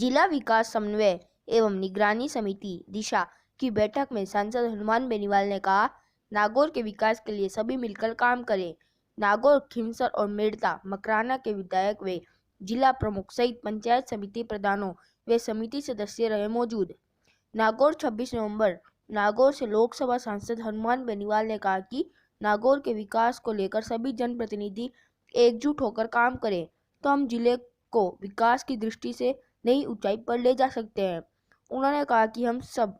जिला विकास समन्वय एवं निगरानी समिति दिशा की बैठक में सांसद हनुमान बेनीवाल ने कहा, नागौर के विकास के लिए सभी मिलकर काम करें। नागौर, खिमसर और मेड़ता मकराना के विधायक व जिला प्रमुख सहित पंचायत समिति प्रधानों व समिति सदस्य रहे मौजूद। नागौर 26 नवंबर। नागौर से लोकसभा सांसद हनुमान बेनीवाल ने कहा कि नागौर के विकास को लेकर सभी जनप्रतिनिधि एकजुट होकर काम करें तो हम जिले को विकास की दृष्टि से नई ऊंचाई पर ले जा सकते हैं। उन्होंने कहा कि हम सब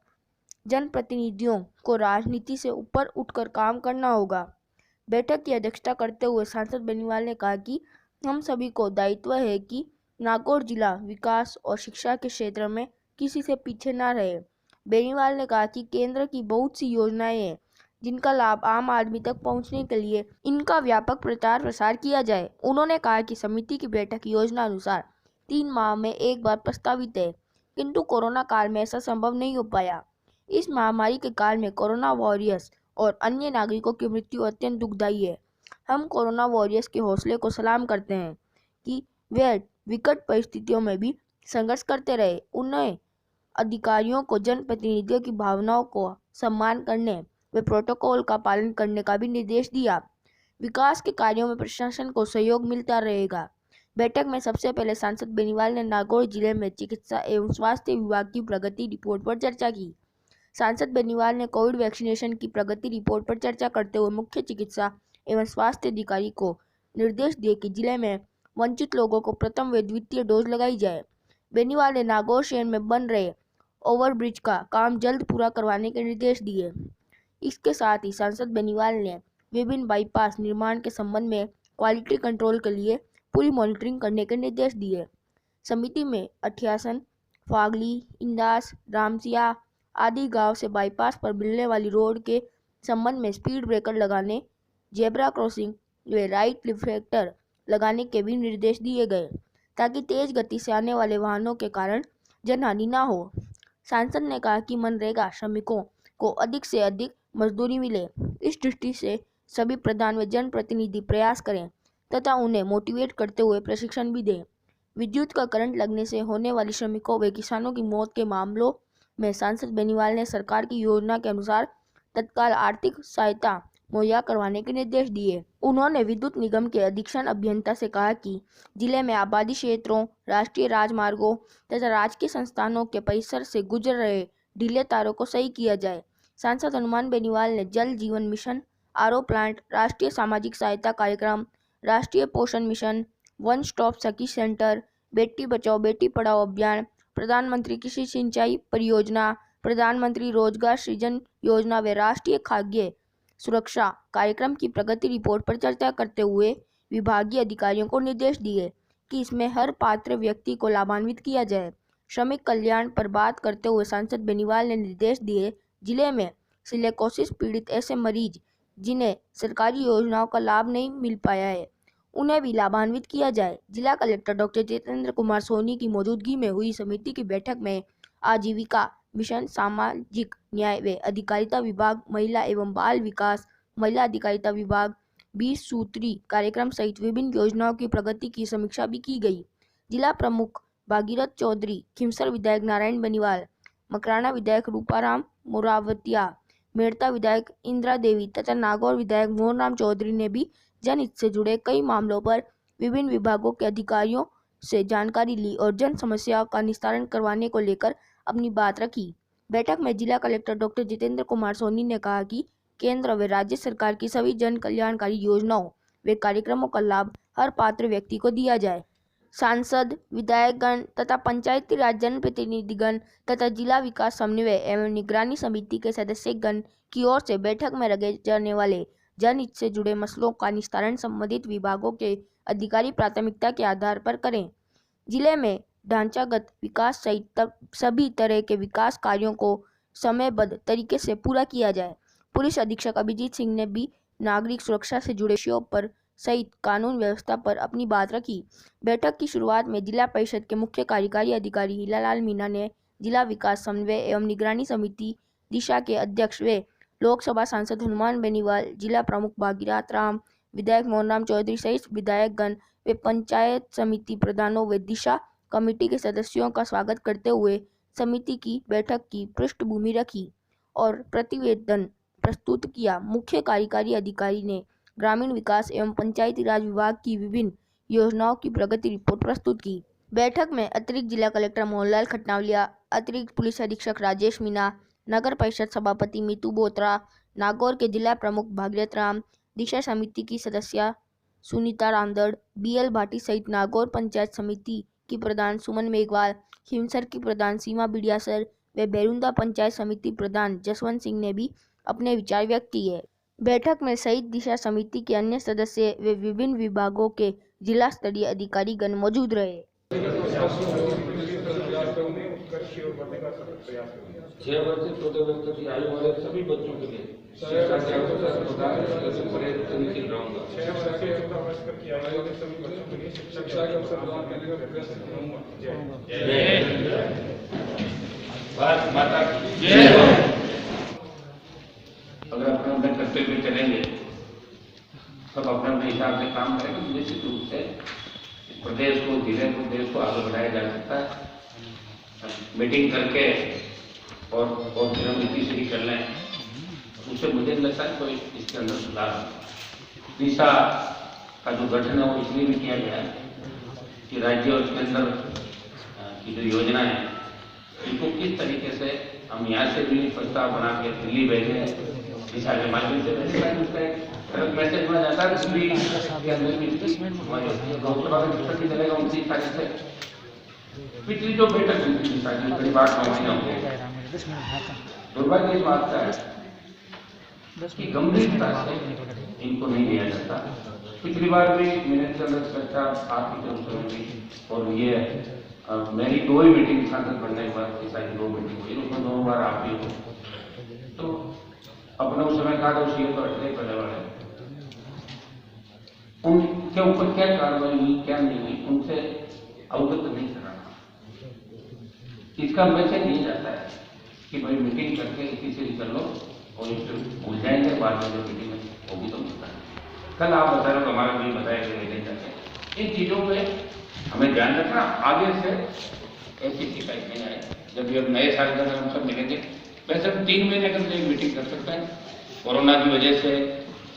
जनप्रतिनिधियों को राजनीति से ऊपर उठकर काम करना होगा। बैठक की अध्यक्षता करते हुए सांसद बेनीवाल ने कहा कि हम सभी को दायित्व है कि नागौर जिला विकास और शिक्षा के क्षेत्र में किसी से पीछे न रहे। बेनीवाल ने कहा कि केंद्र की बहुत सी योजनाएं हैं जिनका लाभ आम आदमी तक पहुंचने के लिए इनका व्यापक प्रचार प्रसार किया जाए। उन्होंने कहा कि समिति की बैठक योजना अनुसार 3 माह में एक बार प्रस्तावित है, किंतु कोरोना काल में ऐसा संभव नहीं हो पाया। इस महामारी के काल में कोरोना वॉरियर्स और अन्य नागरिकों की मृत्यु अत्यंत दुखदायी है। हम कोरोना वॉरियर्स के हौसले को सलाम करते हैं कि वे विकट परिस्थितियों में भी संघर्ष करते रहे। उन्हें अधिकारियों को जनप्रतिनिधियों की भावनाओं को सम्मान करने व प्रोटोकॉल का पालन करने का भी निर्देश दिया। विकास के कार्यों में प्रशासन को सहयोग मिलता रहेगा। बैठक में सबसे पहले सांसद बेनीवाल ने नागौर जिले में चिकित्सा एवं स्वास्थ्य विभाग की प्रगति रिपोर्ट पर चर्चा की। सांसद बेनीवाल ने कोविड वैक्सीनेशन की प्रगति रिपोर्ट पर चर्चा करते हुए मुख्य चिकित्सा एवं स्वास्थ्य अधिकारी को निर्देश दिए कि जिले में वंचित लोगों को प्रथम व द्वितीय डोज लगाई जाए। बेनीवाल ने नागौर शहर में बन रहे ओवरब्रिज का काम जल्द पूरा करवाने के निर्देश दिए। इसके साथ ही सांसद बेनीवाल ने विभिन्न बाईपास निर्माण के संबंध में क्वालिटी कंट्रोल के लिए पूरी मॉनिटरिंग करने के निर्देश दिए। समिति में अठियासन, फागली, इंदास, रामसिया आदि गांव से बाईपास पर मिलने वाली रोड के संबंध में स्पीड ब्रेकर लगाने, जेब्रा क्रॉसिंग व राइट रिफ्लेक्टर लगाने के भी निर्देश दिए गए ताकि तेज गति से आने वाले वाहनों के कारण जनहानि न हो। सांसद ने कहा कि मनरेगा श्रमिकों को अधिक से अधिक मजदूरी मिले, इस दृष्टि से सभी प्रधान व जनप्रतिनिधि प्रयास करें तथा उन्हें मोटिवेट करते हुए प्रशिक्षण भी दें। विद्युत का करंट लगने से होने वाली श्रमिकों व किसानों की मौत के मामलों में सांसद बेनीवाल ने सरकार की योजना के अनुसार तत्काल आर्थिक सहायता मुहैया करवाने के निर्देश दिए। उन्होंने विद्युत निगम के अधीक्षण अभियंता से कहा कि जिले में आबादी क्षेत्रों, राष्ट्रीय राजमार्गों तथा राजकीय संस्थानों के परिसर से गुजर रहे ढीले तारों को सही किया जाए। सांसद हनुमान बेनीवाल ने जल जीवन मिशन, आरओ प्लांट, राष्ट्रीय सामाजिक सहायता कार्यक्रम, राष्ट्रीय पोषण मिशन, वन स्टॉप सखी सेंटर, बेटी बचाओ बेटी पढ़ाओ अभियान, प्रधानमंत्री कृषि सिंचाई परियोजना, प्रधानमंत्री रोजगार सृजन योजना व राष्ट्रीय खाद्य सुरक्षा कार्यक्रम की प्रगति रिपोर्ट पर चर्चा करते हुए विभागीय अधिकारियों को निर्देश दिए कि इसमें हर पात्र व्यक्ति को लाभान्वित किया जाए। श्रमिक कल्याण पर बात करते हुए सांसद बेनीवाल ने निर्देश दिए, जिले में सिलिकोसिस पीड़ित ऐसे मरीज जिन्हें सरकारी योजनाओं का लाभ नहीं मिल पाया है, उन्हें भी लाभान्वित किया जाए। जिला कलेक्टर डॉक्टर जितेंद्र कुमार सोनी की मौजूदगी में हुई समिति की बैठक में आजीविका मिशन, सामाजिक न्याय व अधिकारिता विभाग, महिला एवं बाल विकास, महिला अधिकारिता विभाग, 20 सूत्री कार्यक्रम सहित विभिन्न योजनाओं की प्रगति की समीक्षा भी की गई। जिला प्रमुख भागीरथ चौधरी, खिमसर विधायक नारायण बेनीवाल, मकराना विधायक रूपाराम मोरावतिया, मेड़ता विधायक इंदिरा देवी तथा नागौर विधायक मोहनराम चौधरी ने भी जनहित से जुड़े कई मामलों पर विभिन्न विभागों के अधिकारियों से जानकारी ली और जन समस्याओं का निस्तारण करवाने को लेकर अपनी बात रखी। बैठक में जिला कलेक्टर डॉक्टर जितेंद्र कुमार सोनी ने कहा कि केंद्र व राज्य सरकार की सभी जन कल्याणकारी योजनाओं व कार्यक्रमों का लाभ हर पात्र व्यक्ति को दिया जाए। सांसद, विधायकगण तथा पंचायती राज जनप्रतिनिधिगण तथा जिला विकास समन्वय एवं निगरानी समिति के सदस्यगण की ओर से बैठक में रखे जाने वाले जनहित से जुड़े मसलों का निस्तारण संबंधित विभागों के अधिकारी प्राथमिकता के आधार पर करें। जिले में ढांचागत विकास सहित सभी तरह के विकास कार्यों को समयबद्ध तरीके से पूरा किया जाए। पुलिस अधीक्षक अभिजीत सिंह ने भी नागरिक सुरक्षा से जुड़े विषयों पर सहित कानून व्यवस्था पर अपनी बात रखी। बैठक की शुरुआत में जिला परिषद के मुख्य कार्यकारी अधिकारी हीरालाल मीणा ने जिला विकास समन्वय एवं निगरानी समिति दिशा के अध्यक्ष व लोकसभा सांसद हनुमान बेनीवाल, जिला प्रमुख भागीरथ राम, विधायक मोहनराम चौधरी सहित विधायकगण व पंचायत समिति प्रधानों व दिशा कमेटी के सदस्यों का स्वागत करते हुए समिति की बैठक की पृष्ठभूमि रखी और प्रतिवेदन प्रस्तुत किया। मुख्य कार्यकारी अधिकारी ने ग्रामीण विकास एवं पंचायती राज विभाग की विभिन्न योजनाओं की प्रगति रिपोर्ट प्रस्तुत की। बैठक में अतिरिक्त जिला कलेक्टर मोहनलाल खटनावलिया, अतिरिक्त पुलिस अधीक्षक राजेश मीना, नगर परिषद सभापति मीतू बोत्रा, नागौर के जिला प्रमुख भागीरथ राम, दिशा समिति की सदस्य सुनीता रांदड़, BL भाटी सहित नागौर पंचायत समिति की प्रधान सुमन मेघवाल, खिमसर की प्रधान सीमा बिडियासर व बैरुंदा पंचायत समिति प्रधान जसवंत सिंह ने भी अपने विचार व्यक्त किए। बैठक में शहीद दिशा समिति के अन्य सदस्य व विभिन्न विभागों के जिला स्तरीय अधिकारीगण मौजूद रहे। 6 वर्ष से 14 वर्ष तक की आयु वाले सभी बच्चों के लिए शिक्षा के अवसर प्रदान रहूंगा। 6 वर्ष से 14 वर्ष तक की आयु वाले सभी बच्चों के लिए शिक्षा के अवसर प्रदान करने का प्रयास करूंगा। भारत माता की जय हो। अगर अपने अपने करते हुए चलेंगे, सब अपने अपने हिसाब से काम करेंगे, निश्चित रूप से प्रदेश को, जिले को, देश को आगे बढ़ाया जा सकता है। मीटिंग करके और फिर हम इतनी सीधी कर लें, उससे मुझे लगता है कोई इसके अंदर सुधार। दिशा का जो गठन है वो इसलिए भी किया गया है कि राज्य और उसके अंदर की जो योजना है, इनको किस तरीके से हम यहाँ से भी प्रस्ताव बना के दिल्ली भेजें, दिशा के माध्यम से उसका मैसेज होना जाता है। दिल्ली के अंदर भी लोकसभा में डिस्कशन चलेगा 29 तारीख से। पिछली जो बैठक हुई थी दिशा की, करीब 8-9 महीना हो गया। दुर्भाग्य इस बात का है कि गंभीरता से इनको नहीं लिया जाता। पिछली बार भी मैंने चर्चा आपकी तरफ से हुई और ये मेरी 2 ही मीटिंग सांसद बनने के बाद दिशा की 2 मीटिंग हुई, उसमें 2 बार आप भी हो। तो अपने उस समय कहा था उसी तो अटले पहले वाले उनके ऊपर क्या कार्रवाई हुई, क्या नहीं हुई, उनसे अवगत नहीं कराना। इसका मैसेज नहीं जाता है कि भाई मीटिंग करके किसी से कर लो और इससे भूल जाएंगे, बाद में जो मीटिंग होगी तो मिलता है। कल आप बता रहे हो, हमारा भी बताया कि नहीं जाते। इन चीजों पे हमें ध्यान रखना, आगे से ऐसी शिकायत नहीं आए। जब ये नए साल के अंदर हम सब मिलेंगे, वैसे हम 3 महीने के अंदर एक मीटिंग कर सकते हैं। कोरोना की वजह से,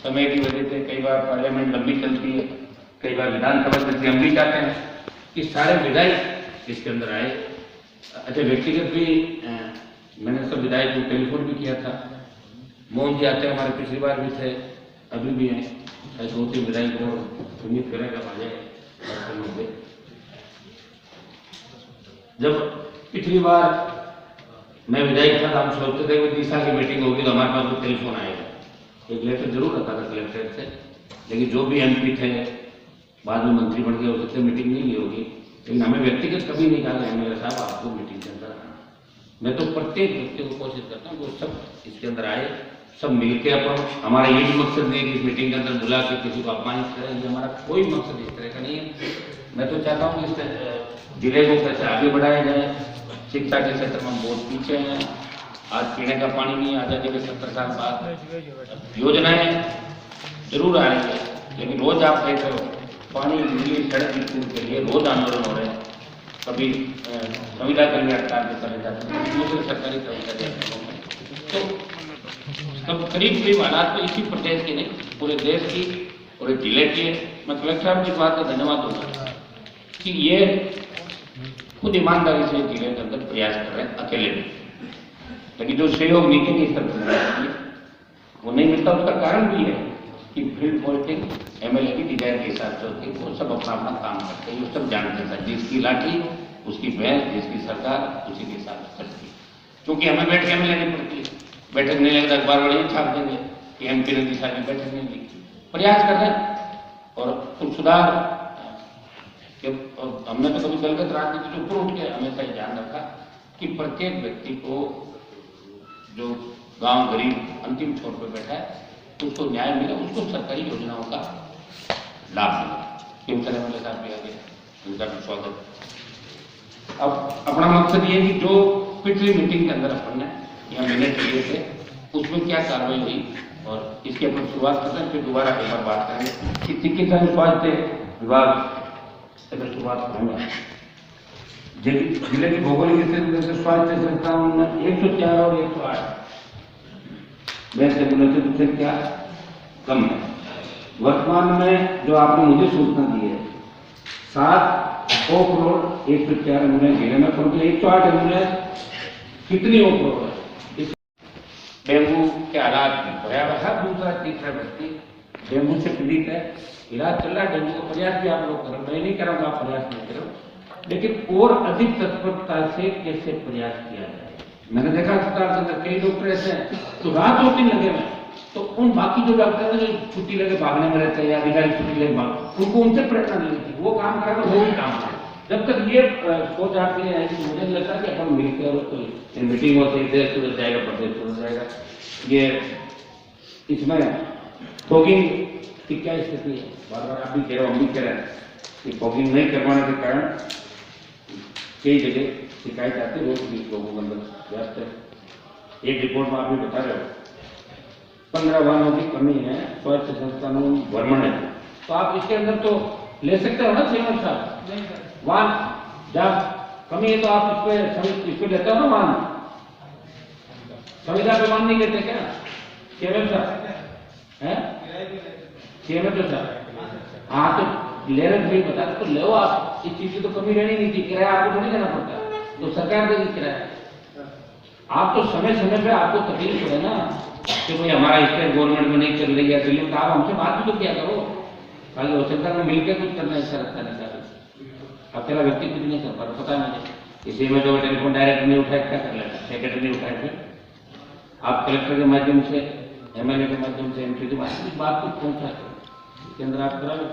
समय की वजह से कई बार पार्लियामेंट लंबी चलती है, कई बार विधानसभा चलती है। हम भी चाहते हैं कि सारे विधायक इसके अंदर आए। अच्छा, व्यक्तिगत भी मैंने सब विधायक को टेलीफोन भी किया था। मोहन जी आते हैं, हमारे पिछली बार भी थे, अभी भी हैं। 2-3 विधायक को उम्मीद करेगा आ जाए। जब पिछली बार मैं विधायक था, हम सोचते थे कि दिशा की मीटिंग होगी तो हमारे पास तो टेलीफोन आएगा। एक लेटर जरूर रखा था कलेक्टर से, लेकिन जो भी MP थे बाद में मंत्री बन गए, हो सकते मीटिंग नहीं ली होगी, लेकिन हमें व्यक्तिगत कभी नहीं कहा कि मेरे साहब आपको मीटिंग के अंदर आना। मैं तो प्रत्येक व्यक्ति को कोशिश करता हूँ कि सब इसके अंदर आए, सब मिलके अपन। हमारा ये भी मकसद नहीं कि इस मीटिंग के अंदर बुला के किसी को अपमानित करें, ये हमारा कोई मकसद इस तरह का नहीं है। मैं तो चाहता हूँ कि इस जिले को कैसे आगे बढ़ाया जाए। शिक्षा के क्षेत्र में हम बहुत पीछे हैं। आज पीने का पानी नहीं, आजादी के 70 साल बाद योजनाएं जरूर आ रही है, लेकिन रोज आप कहते हो पानी, बिजली, सड़क के लिए रोज आंदोलन हो रहे हैं। कभी संविदा कर्मी हड़ताल पे चले जाते हैं, दूसरे सरकारी कर्मचारी। तो करीब हालात तो इसी प्रदेश के नहीं, पूरे देश की, पूरे जिले की। मैं कलेक्टर साहब की बात का धन्यवाद दूंगा कि ये खुद ईमानदारी से जिले के अंदर प्रयास कर रहे हैं अकेले में, लेकिन जो सहयोग नीति की स्तर वो नहीं मिलता। उसका कारण भी है कि फील्ड पॉलिटिक्स MLA की डिजाइन के हिसाब से होती है, वो सब अपना अपना काम करते हैं, वो सब जानते हैं। जिसकी लाठी उसकी भैंस, जिसकी सरकार उसी के हिसाब से चलती है। क्योंकि हमें बैठक में लेनी पड़ती है, बैठक नहीं लगता अखबार वाले छाप देंगे कि MP ने दिशा में बैठक नहीं ली। प्रयास कर रहे हैं और कुछ सुधार। हमने तो कभी दलगत राजनीति से ऊपर उठ के हमेशा ये ध्यान रखा कि प्रत्येक व्यक्ति को, जो गांव गरीब अंतिम छोर पर बैठा है, उसको न्याय मिले, उसको सरकारी योजनाओं का लाभ मिले। MLA साहब भी आगे, उनका भी स्वागत। अब अपना मकसद ये कि जो पिछली मीटिंग के अंदर अपन ने यहाँ मिनट लिए थे, उसमें क्या कार्रवाई हुई और इसकी अपन शुरुआत करते हैं, फिर दोबारा एक बार बात करेंगे कि चिकित्सा स्वास्थ्य विभाग से शुरुआत करूंगा। जिले की भौगोलिक स्थिति से स्वास्थ्य संस्थानों में 104 और 108 बेड एम्बुलेंस से क्या कम है। वर्तमान में जो आपने मुझे सूचना दी है 7 ओक रोड 104 एम्बुलेंस जिले में, परंतु 108 एम्बुलेंस कितनी ओक रोड है। डेंगू के हालात में भयावह है। दूसरा तीसरा व्यक्ति डेंगू से पीड़ित है, इलाज चल रहा है। डेंगू का प्रयास भी आप लोग करो, मैं नहीं करूँगा, आप प्रयास नहीं करो, लेकिन और अधिक तत्परता से कैसे प्रयास किया जाए। मैंने देखा अस्पताल के अंदर कई डॉक्टर ऐसे हैं तो रात 2-3 लगे हुए, तो उन बाकी जो डॉक्टर हैं जो छुट्टी लेके भागने में रहते हैं या अधिकारी छुट्टी लेके भाग, उनको उनसे प्रेरणा नहीं मिलती। वो काम करें तो वो भी काम करें। जब तक ये सोच आपके लिए आएगी, मुझे नहीं लगता कि अपन मिलकर मीटिंग होती है, देश सुधर जाएगा, प्रदेश सुधर जाएगा। ये इसमें फॉगिंग की क्या स्थिति है, बार बार आप भी कह रहे हो, हम भी कह रहे हैं कि फॉगिंग नहीं करवाने के कारण कई जगह शिकायत आती है, रोज 20 लोगों के अंदर व्यस्त है। एक रिपोर्ट में आप भी बता रहे हो 15 वाहनों की कमी है, स्वास्थ्य संस्थानों में भ्रमण है, तो आप इसके अंदर तो ले सकते हो ना सीएम साहब। वाहन जब कमी है तो आप इस पे लेते हो ना वाहन, संविदा पे वाहन नहीं लेते क्या सीएम साहब है? सीएम साहब हाँ, तो ले रहे भाई बता तो लो आप। इस चीज की तो कमी रहनी नहीं थी, किराया आपको नहीं देना पड़ता, तो सरकार देगी किराया। आप तो समय समय पे आपको तकलीफ है ना कि भाई हमारा स्टेट गवर्नमेंट में नहीं चल रही है दिल्ली, तो आप हमसे बात भी तो क्या करो, खाली हो सरकार में मिलकर कुछ करना ऐसा लगता नहीं सर। अकेला व्यक्ति कुछ नहीं कर पा रहा, पता नहीं। इसी में जो टेलीफोन डायरेक्ट नहीं उठाया क्या कर लेता, सेक्रेटरी नहीं उठाए, फिर आप कलेक्टर के माध्यम से, एमएलए के माध्यम से, एमपी के माध्यम से बात को पहुंचाते, इसके अंदर आप करा लो।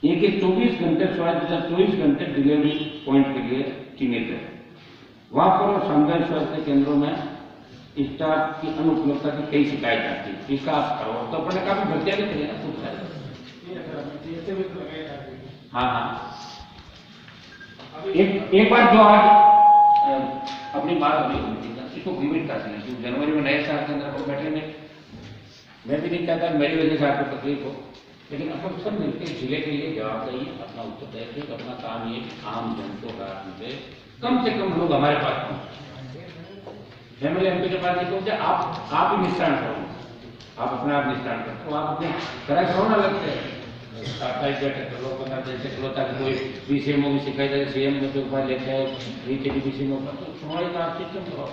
एक 24 घंटे स्वास्थ्य 24 घंटे डिलीवरी पॉइंट के लिए चिन्हित है। वहां पर सामुदायिक स्वास्थ्य केंद्रों में स्टाफ की अनुपलब्धता की कई शिकायत आती है, इसका आप करो तो अपने काफी भर्तियां भी करिए ना खूब सारी। हाँ हाँ, एक बार जो आज अपनी बात हो रही थी इसको लिमिट कर दें, क्योंकि जनवरी में नए साल के अंदर बैठे में मैं भी नहीं चाहता मेरी वजह से आपको तकलीफ हो, लेकिन अपन सब मिलकर जिले के लिए जवाबदेही अपना उत्तरदायित्व तो अपना काम ये आम जन को राहत मिले, कम से कम लोग हमारे पास पहुंचे। एमएलए एमपी के पास नहीं पहुंचे, आप ही निष्ठान करो, आप अपने आप निष्ठान करो, तो आप अपने तरह करो ना लगते हैं साप्ताहिक बैठक करो, 15 दिन से करो, ताकि कोई बीसीएमओ की शिकायत है सीएम में से उपाय लेके आए नीचे की बीसीएमओ पर, तो सुनवाई का आप सिस्टम करो,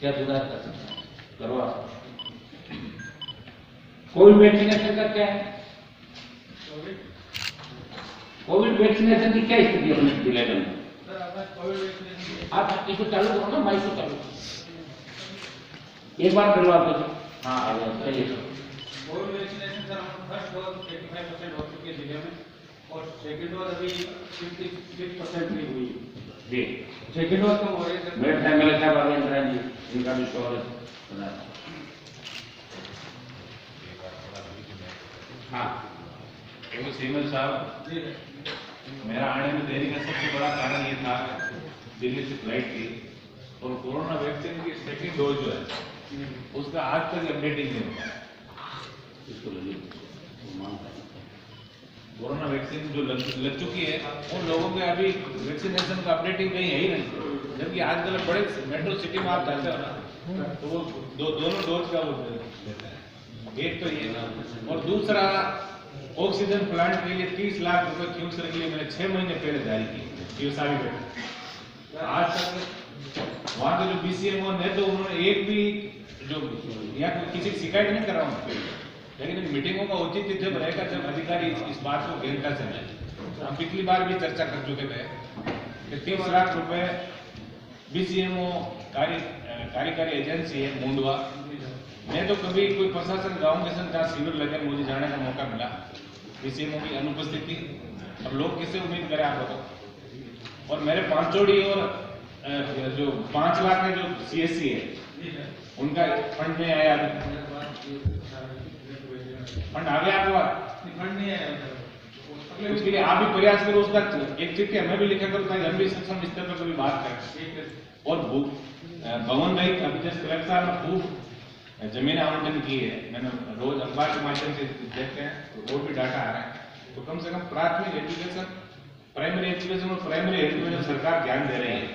क्या सुधार कर सकते हैं करो आप। कोविड वैक्सीनेशन का क्या है, कोविड वैक्सीनेशन की क्या स्थिति है अपने जिले में? आप इसको चालू करो ना, माइक को चालू एक बार करो आप। हाँ आ गया, चलिए। Covid vaccination sir first dose 85% हो चुकी है जिले में, और सेकंड डोज अभी 56% नहीं हुई जी। सेकंड डोज कम हो रही है सर। मेरे टाइम में क्या बात है जी, इनका भी शोर है। हाँ क्योंकि सीएम साहब मेरा आने में देरी का सबसे बड़ा कारण ये था, दिल्ली से फ्लाइट थी और कोरोना वैक्सीन की सेकंड डोज जो है उसका आज तक अपडेटिंग नहीं होता। इसको लगे कोरोना वैक्सीन जो लग चुकी है उन लोगों के अभी वैक्सीनेशन का अपडेटिंग कहीं है ही नहीं, जबकि आजकल बड़े मेट्रो सिटी में आप जाते हो ना तो वो दोनों डोज का वो देते हैं। एक तो ये, और दूसरा ऑक्सीजन प्लांट के लिए 30 लाख रुपए क्यूसर के लिए मैंने 6 महीने पहले जारी की, ये सारी बैठक आज तक वहां के जो बीसीएमओ ने तो उन्होंने एक भी जो यहाँ किसी शिकायत नहीं करा उनको, लेकिन मीटिंगों का औचित्य जब रहेगा जब अधिकारी इस बात को गहनता से लें। हम पिछली बार भी चर्चा कर चुके थे कि 30 लाख रुपए बीसीएमओ कार्यकारी एजेंसी है मुंडवा, मैं तो कभी कोई प्रशासन गांव के संग जहाँ शिविर लगे मुझे जाने का मौका मिला, बीसीएमओ की अनुपस्थिति, अब लोग किससे उम्मीद करें आप बताओ। और मेरे पांचोड़ी और जो 5 लाख में जो सीएससी है उनका फंड नहीं आया, फंड आ गया आपके पास? फंड नहीं आया, उसके लिए आप भी प्रयास करो, उसका एक चिट्ठी हमें भी लिखा करो ताकि हम भी सक्षम स्तर पर कभी बात करें। और भवन भाई अभी जस्ट कलेक्टर साहब खूब जमीन आवंटन की है, मैंने रोज अखबार के माध्यम से देखते हैं तो और भी डाटा आ रहा है, तो कम से कम प्राथमिक एजुकेशन, प्राइमरी एजुकेशन और प्राइमरी हेल्थ में जो सरकार ध्यान दे रही है,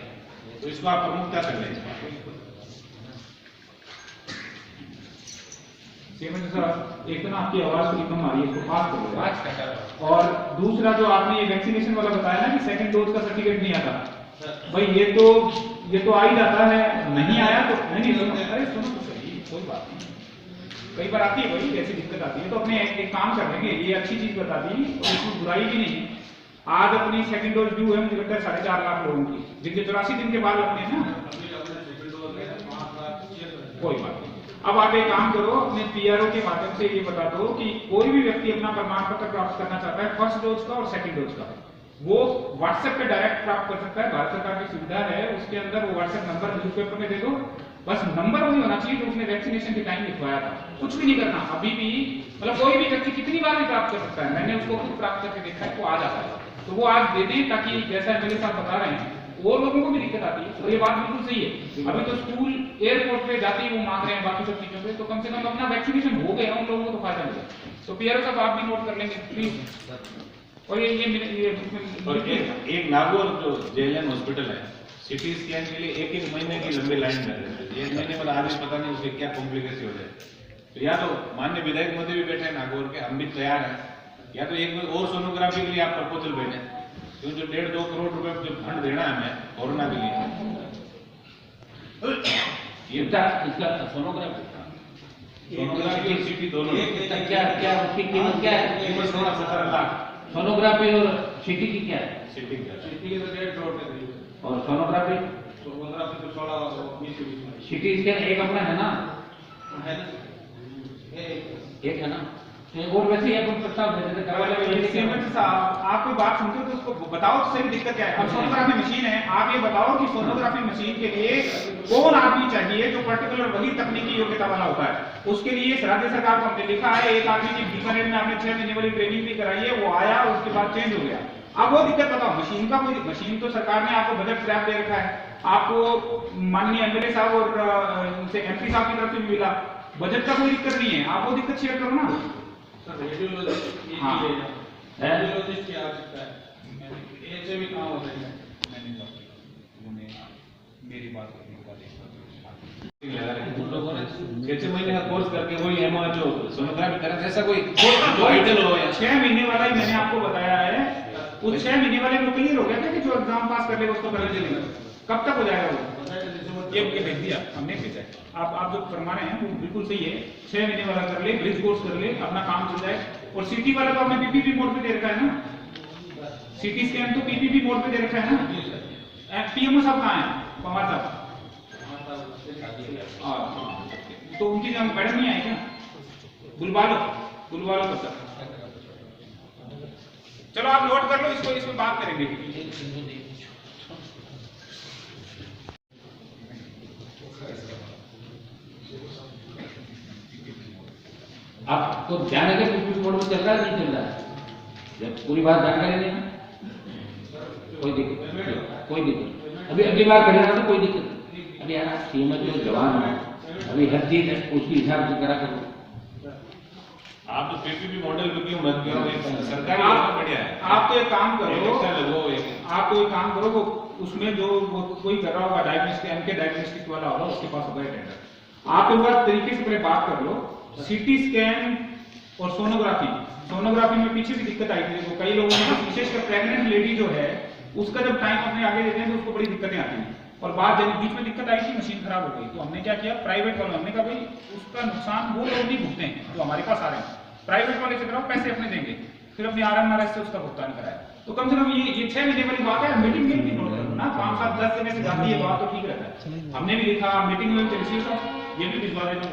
तो इसको आप प्रमुखता से लें। सर, एक तो ना आपकी आवाज थोड़ी कम आ रही है, इसको पास करो। और दूसरा जो आपने ये वैक्सीनेशन वाला बताया ना कि सेकंड डोज का सर्टिफिकेट नहीं आता, भाई ये तो आ ही जाता है, नहीं आया तो नहीं सुनो, अरे सुनो तो सही, कोई बात नहीं, कई बार आती है भाई ऐसी दिक्कत आती है, तो अपने एक काम कर लेंगे, ये अच्छी चीज बता दी और इसमें बुराई भी नहीं है। आज अपनी सेकंड डोज ड्यू है, मुझे लगता है 4.5 लाख लोगों की, जिनके 84 दिन के बाद लगते हैं ना, कोई बात नहीं। अब आप एक काम करो, अपने पीआरओ के माध्यम से ये बता दो कि कोई भी व्यक्ति अपना प्रमाण पत्र प्राप्त करना चाहता है फर्स्ट डोज का और सेकंड डोज का, वो व्हाट्सएप पे डायरेक्ट प्राप्त कर सकता है। भारत सरकार की सुविधा है, उसके अंदर वो व्हाट्सएप नंबर न्यूज़पेपर में दे दो, बस नंबर वही होना चाहिए जो उसने वैक्सीनेशन के टाइम लिखवाया था, कुछ भी नहीं करना। अभी भी मतलब कोई भी व्यक्ति कितनी बार भी प्राप्त कर सकता है, मैंने उसको खुद प्राप्त करके देखा है, वो आ जाता है, तो वो आज दे दें, ताकि जैसा मेरे साथ बता रहे हैं वो लोगों को भी दिक्कत आती है, और ये बात बिल्कुल सही है। अभी तो स्कूल एयरपोर्ट पे जाते ही वो मांग रहे हैं बाकी सब चीजों पे, तो कम से कम अपना वैक्सीनेशन हो गया, उन लोगों को तो फायदा मिलेगा। तो पीआरओ साहब आप भी नोट कर लेंगे प्लीज। और और एक नागौर जो जेएलएन हॉस्पिटल है, सिटी स्कैन के लिए एक महीने की लंबी लाइन में रहते हैं, 1 महीने वाला आदमी पता नहीं उसके क्या कॉम्प्लिकेशन हो जाए। तो या तो माननीय विधायक मोदी भी बैठे हैं नागौर के, हम भी तैयार हैं, या तो एक और सोनोग्राफी के लिए आप प्रपोजल भेजें, जो 1.5-2 करोड़ रुपए जो फंड देना है हमें कोरोना के लिए, इसका सोनोग्राफी और सीटी दोनों क्या उसकी कीमत क्या है? कीमत 16-17 लाख। सोनोग्राफी और सीटी की क्या है? सीटी के तो 1.5 करोड़ के करीब, और सोनोग्राफी तो 16-20 के बीच में। सीटी स्कैन एक अपना है ना, है ना? एक है ना, और वैसे ही अपन प्रस्ताव दे देते आप कोई बात सुनते हो तो उसको बताओ तो सही दिक्कत क्या है। अब सोनोग्राफी मशीन है, आप ये बताओ कि सोनोग्राफी मशीन के लिए कौन आदमी चाहिए जो पर्टिकुलर वही तकनीकी योग्यता वाला होता है। उसके लिए राज्य सरकार को हमने लिखा है, एक आदमी की बीकानेर में आपने 6 महीने वाली ट्रेनिंग भी कराई है, वो आया उसके बाद चेंज हो गया। अब वो दिक्कत बताओ, मशीन का कोई, मशीन तो सरकार ने आपको बजट स्क्रैप दे रखा है, आपको माननीय एमएलए साहब और एमपी साहब की तरफ से भी मिला, बजट का कोई दिक्कत नहीं है, आप वो दिक्कत शेयर करो ना। रेडियोलॉजिस्ट की आवश्यकता है, ऐसे भी काम होता है। मेरी बात करने के बाद उन लोगों ने 6 महीने का कोर्स करके वही एमओ जो सोनोग्राफी करे, ऐसा कोई जो आइडल हो या 6 महीने वाला ही मैंने आपको बताया है, उस 6 महीने वाले को क्लियर हो गया था कि जो एग्जाम पास कर लेगा उसको कर लेंगे। कब तक हो जाएगा वो? ये भेज दिया हमने, भेजा है। आप जो फरमा रहे हैं वो बिल्कुल सही है, 6 महीने वाला कर ले, ब्रिज कोर्स कर ले, अपना काम चल जाए। और सीटी वाला तो आपने पीपीपी मोड पे दे रखा है ना, सीटी स्कैन तो पीपीपी मोड पे दे रखा है ना। पीएमओ साहब कहाँ है? पवार साहब, तो उनकी जगह मैडम नहीं आई क्या? बुलवा लो तब तक। चलो आप नोट कर लो इसको, इसमें बात करेंगे। आपको ध्यान है कि पीपीपी मोड में चल रहा है नहीं चल रहा है? जब पूरी बात जानकारी नहीं है कोई दिक्कत अभी अगली बार करेगा तो कोई दिक्कत नहीं। अभी यार सीएम जो जवान है, अभी हर चीज उसके हिसाब से करा करो। आप तो पीपीपी मॉडल को क्यों मत करो, सरकारी बढ़िया है। आप तो एक काम करो, आप तो एक काम करो, वो उसमें जो वो कोई कर रहा होगा डायग्नोस्टिक, एमके डायग्नोस्टिक वाला होगा, उसके पास होगा टेंडर। आप एक बार तरीके से पहले बात कर लो। सीटी स्कैन और सोनोग्राफी में पीछे भी दिक्कत आई थी, तो कई लोगों ने, विशेषकर प्रेग्नेंट लेडी जो है उसका जब टाइम अपने आगे देते हैं तो उसको बड़ी दिक्कतें आती हैं। और बाद जब बीच में दिक्कत आई थी, मशीन खराब हो गई, तो हमने क्या किया, प्राइवेट वालों, हमने कहा भाई उसका नुकसान वो लोग नहीं भुगते हैं जो हमारे पास आ रहे हैं, प्राइवेट वाले से कराओ, पैसे अपने देंगे, फिर अपने आरएमआरएस से उसका भुगतान कराया। तो कम से कम ये 6 महीने वाली बात है, मीटिंग में भी नोट करो ना, 5-7-10 दिन से जाती है बात तो ठीक रहता है। हमने भी लिखा, मीटिंग में भी रिसीव था, ये भी भिजवा देना।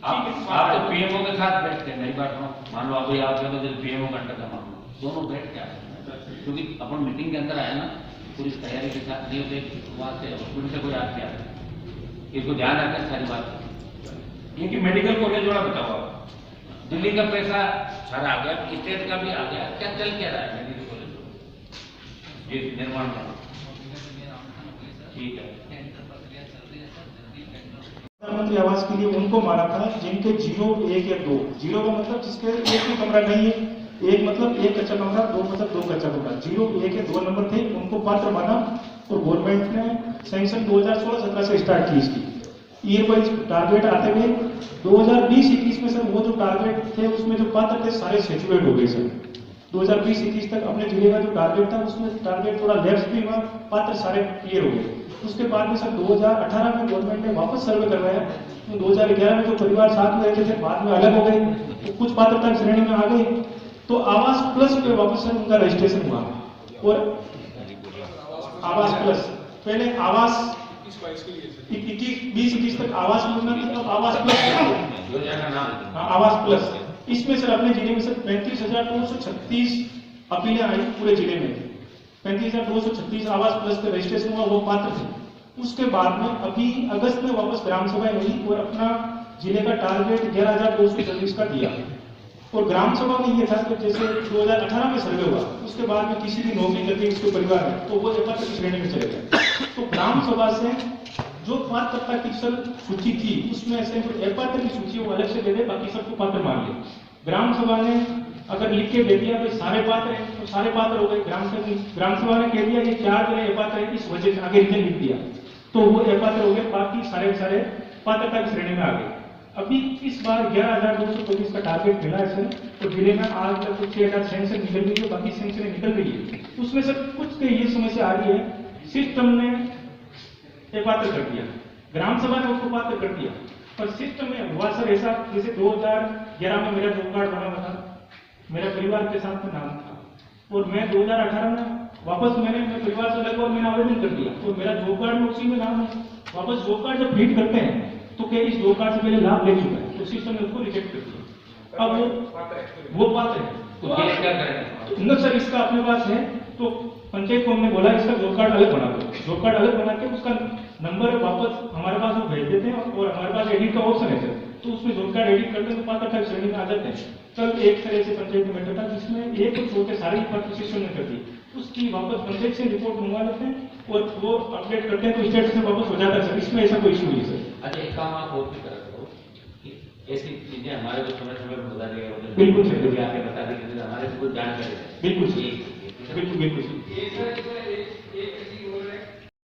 आप तो पीएमओ के साथ बैठते हैं, नई बात हो, मान लो अभी आप पीएमओ घंटा का मान लो, दोनों बैठ के आए, क्योंकि अपन मीटिंग के अंदर आए ना पूरी तैयारी के साथ, नहीं होते वहाँ से हॉस्पिटल से कोई आके आता है, इसको ध्यान रखना सारी बात। ये कि मेडिकल कॉलेज वाला बताओ आप, दिल्ली का पैसा सारा आ गया, स्टेट का भी आ गया, क्या चल क्या रहा है मेडिकल कॉलेज ये निर्माण का? ठीक है। प्रधानमंत्री आवास के लिए उनको माना था जिनके 0, 1 या 2। 0 का मतलब जिसके एक भी कमरा नहीं है, 1 मतलब 1 कच्चा कमरा, 2 मतलब 2 कच्चा कमरा। 0, 1 या 2 नंबर थे, उनको पात्र माना और गवर्नमेंट ने सैंक्शन 2016-17 से स्टार्ट की इसकी। ईयर वाइज टारगेट आते हुए 2020-21 में सर वो जो टारगेट थे उसमें जो पात्र थे सारे सेचुरेट हो गए सर। 2020-21 तक अपने जिले का जो टारगेट था उसमें टारगेट थोड़ा लैप्स भी हुआ, पात्र सारे क्लियर हो गए। उसके बाद में सर 2018 में गवर्नमेंट ने वापस सर्वे करवाया, तो 2011 में जो परिवार साथ में रहते थे बाद में अलग हो गए, तो कुछ पात्रता की श्रेणी में आ गए, तो आवास प्लस पे वापस सर उनका रजिस्ट्रेशन हुआ। और आवास प्लस पहले आवास 20-21 तक आवास योजना थी, अब आवास प्लस योजना का नाम आवास प्लस। इसमें सर अपने जिले में सर 35,236 अपीलें आई पूरे जिले में। 35,236 आवास प्लस पे रजिस्ट्रेशन हुआ, वो पात्र थे। उसके बाद में अभी अगस्त में वापस ग्राम सभाएं हुई और अपना जिले का टारगेट 11,224 का दिया। और ग्राम सभा में ये था कि जैसे 2018 में सर्वे हुआ, उसके बाद में किसी की नौकरी लग गई उसके परिवार में, तो वो अपात्र की श्रेणी में चले गए। तो ग्राम सभा से जो पात्रता की सूची थी उसमें से जो अपात्र की सूची वो अलग से दे दे, बाकी सबको पात्र मान ले। ग्राम सभा ने अगर लिख के दे दिया भाई सारे पात्र हैं तो सारे पात्र हो गए। ग्राम सभा ने कह दिया ये 4 जने अपात्र है, इस वजह से आगे रीजन लिख दिया तो वो अपात्र हो गए, बाकी सारे पात्रता की श्रेणी में आ गए। अभी इस बार 11,224 का टारगेट मिला है सर, तो जिले में आज तक 6,000 सेंक्शन निकल गई है, बाकी सेंक्शन निकल गई है। उसमें सर कुछ के ये समस्या आ रही है, सिस्टम ने अपात्र कर दिया, ग्राम सभा ने उसको पात्र कर दिया, पर सिस्टम में हुआ सर ऐसा जैसे 2011 में मेरा जॉब कार्ड बना था, मेरा परिवार के साथ में नाम था, और मैं 2018 में वापस मैंने परिवार से अलग और मैंने आवेदन कर दिया, तो मेरा जॉब कार्ड में उसी में नाम है। वापस जॉब कार्ड जब फीड करते हैं तो क्या इस जॉब कार्ड से पहले लाभ ले चुका है, तो सिस्टम ने उसको रिजेक्ट कर दिया। अब वो पात्र है, तो केस क्या करें? न सर इसका अपने पास है, तो पंचायत को हमने बोला इसका जॉब कार्ड अलग बना दो। जॉब कार्ड अलग बना के उसका नंबर वापस हमारे पास वो भेज देते हैं, और हमारे पास एडिट का ऑप्शन है सर, तो उसमें जॉब कार्ड एडिट करते हैं तो पात्रता श्रेणी में आ जाते हैं। कल एक तरह से पंचायत में बैठा था जिसमें एक तो छोटे सारे पात्र सिस्टम ने कर दी, उसकी वापस पंचायत से रिपोर्ट मंगवा लेते हैं और वो अपडेट करते हैं तो स्टेट से वापस हो जाता है सर। इसमें ऐसा कोई इशू नहीं सर। अच्छा, एक काम आप और भी करा करो कि ऐसी चीजें हमारे को समय समय पर बता देगा, बिल्कुल सर, बिल्कुल आके बता देंगे, हमारे को जानकारी है। बिल्कुल बिल्कुल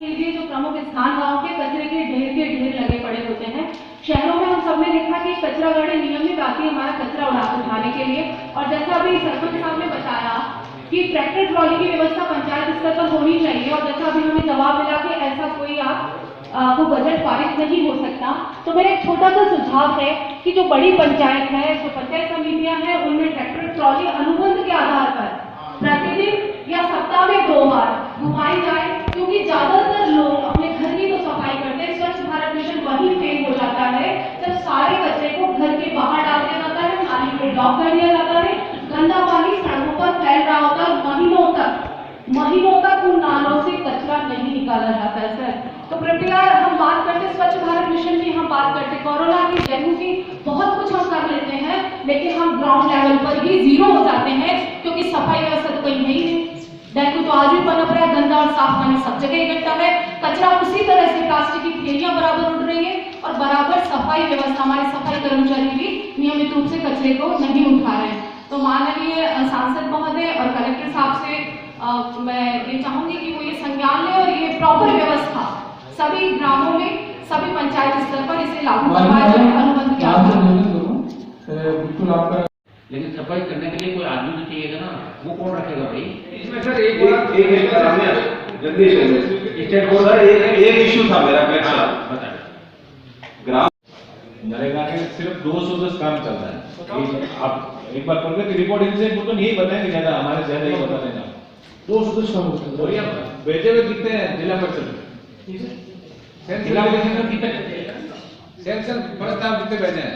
ये जो प्रमुख स्थान गांव के कचरे के ढेर लगे पड़े होते हैं। शहरों में हम सबने देखा कि कचरा गाड़ी नियमित आती है हमारा कचरा उठाने के लिए, और जैसा अभी सरपंच साहब ने बताया कि ट्रैक्टर ट्रॉली की व्यवस्था पंचायत स्तर पर होनी चाहिए, और जैसा अभी हमें जवाब मिला कि ऐसा कोई आपको बजट पारित नहीं हो सकता, तो मेरा एक छोटा सा सुझाव है कि जो बड़ी पंचायत है, जो पंचायत समितियां हैं, उनमें ट्रैक्टर ट्रॉली अनुबंध के आधार पर प्रतिदिन या सप्ताह में 2 बार घुमाई जाए, क्योंकि ज्यादातर लोग अपने घर की तो सफाई करते हैं। स्वच्छ भारत मिशन वही फेल हो जाता है जब सारे कचरे को घर के बाहर डाल दिया जाता है, नाली में ब्लॉक कर दिया जाता है, गंदा पानी सड़कों पर फैल रहा होता है, महीनों तक उन नालों से कचरा नहीं निकाला जाता है सर। तो कृपया हम बात करते स्वच्छ भारत मिशन की, हम बात करते कोरोना की, डेंगू की, बहुत कुछ हम कर लेते हैं, लेकिन हम ग्राउंड लेवल पर ही जीरो हो जाते हैं, क्योंकि सफाई व्यवस्था तो कहीं नहीं है। डेंगू तो आज भी पनप रहा है, गंदा और साफ पानी सब जगह इकट्ठा है, कचरा उसी तरह से प्लास्टिक की थैलियां बराबर उड़ रही है, और बराबर सफाई व्यवस्था हमारे सफाई कर्मचारी भी नियमित रूप से कचरे को नहीं उठा रहे हैं। तो माननीय सांसद महोदय और कलेक्टर साहब से मैं ये चाहूंगी कि वो ये संज्ञान लें और ये प्रॉपर व्यवस्था सभी ग्रामों में, सभी पंचायत स्तर पर इसे लागू करवाया जाए, अनुबंध किया जाए। बिल्कुल आपका, लेकिन सफाई करने के लिए कोई आदमी तो चाहिएगा ना, वो कौन रखेगा भाई? इसमें सर एक जल्दी स्टेट बोर्ड है, एक इशू था मेरा बता ग्राम नरेगा के सिर्फ 210 काम चल रहा है। आप एक बार पढ़ के रिपोर्ट इनसे तो नहीं बताएंगे, ज्यादा हमारे ज्यादा ही बता देना। 210 काम होता है, भेजे हुए कितने हैं जिला परिषद सेंक्शन प्रस्ताव कितने भेजे हैं?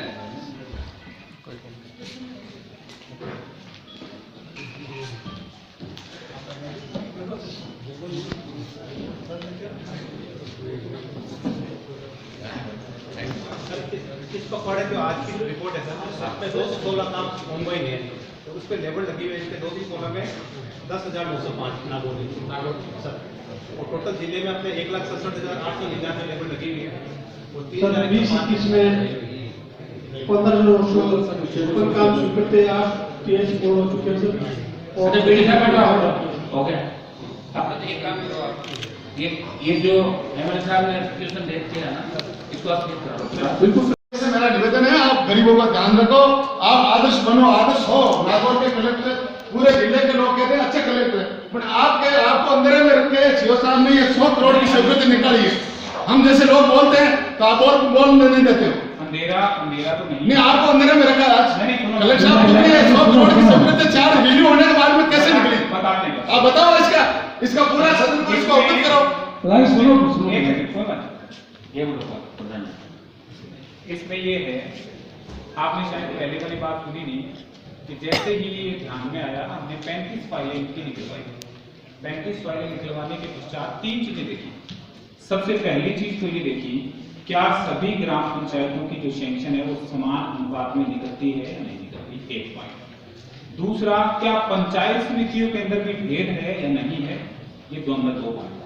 इस पखवाड़े जो आज की जो रिपोर्ट है सर, उसमें 216 काम मुंबई में है, तो उस पर लेबल लगी हुई है। इसके 216 में 10,905 नागौर सर, और टोटल जिले में अपने 1,67,899 लेबल लगी हुई है। सर 20-21 में 15 काम शुरू करते आप TS पूर्ण हो चुके हैं सर। अच्छा बेटी साहब बैठो, ओके। अब तो एक काम करो आप, ये जो एमएलए साहब ने एप्लीकेशन भेज किया ना, इसको आप ठीक करो। बिल्कुल सर, मेरा निवेदन है आप गरीबों का ध्यान रखो, आप आदर्श बनो, आदर्श हो। नागौर के कलेक्टर पूरे जिले के लोग कहते हैं अच्छे कलेक्टर हैं, बट आपको अंधेरे में रख के सीओ साहब ने ये 100 करोड़ की जरूरत निकाली है। हम जैसे लोग बोलते हैं तो आप और बोलने नहीं देते हो। अंधेरा तो नहीं, आपको अंधेरे में रखा आज कलेक्टर साहब, 100 करोड़ की जरूरत है, 4 वीडियो होने के बाद में कैसे निकली? बताते हैं। आप बताओ इसका पूरा सदन को इसको अवगत करो। ये बोलो प्रधान जी। इसमें ये है, आपने शायद पहले वाली बात सुनी नहीं कि जैसे ही ये ध्यान में आया हमने 35 फाइलें इनकी निकलवाई। 35 फाइलें निकलवाने के पश्चात 3 चीजें देखी। सबसे पहली चीज तो ये देखी, क्या सभी ग्राम पंचायतों की जो सैंक्शन है वो समान अनुपात में निकलती है या नहीं निकलती, एक पॉइंट। दूसरा, क्या पंचायत समितियों के अंदर भी भेद है या नहीं है, ये 2 पॉइंट।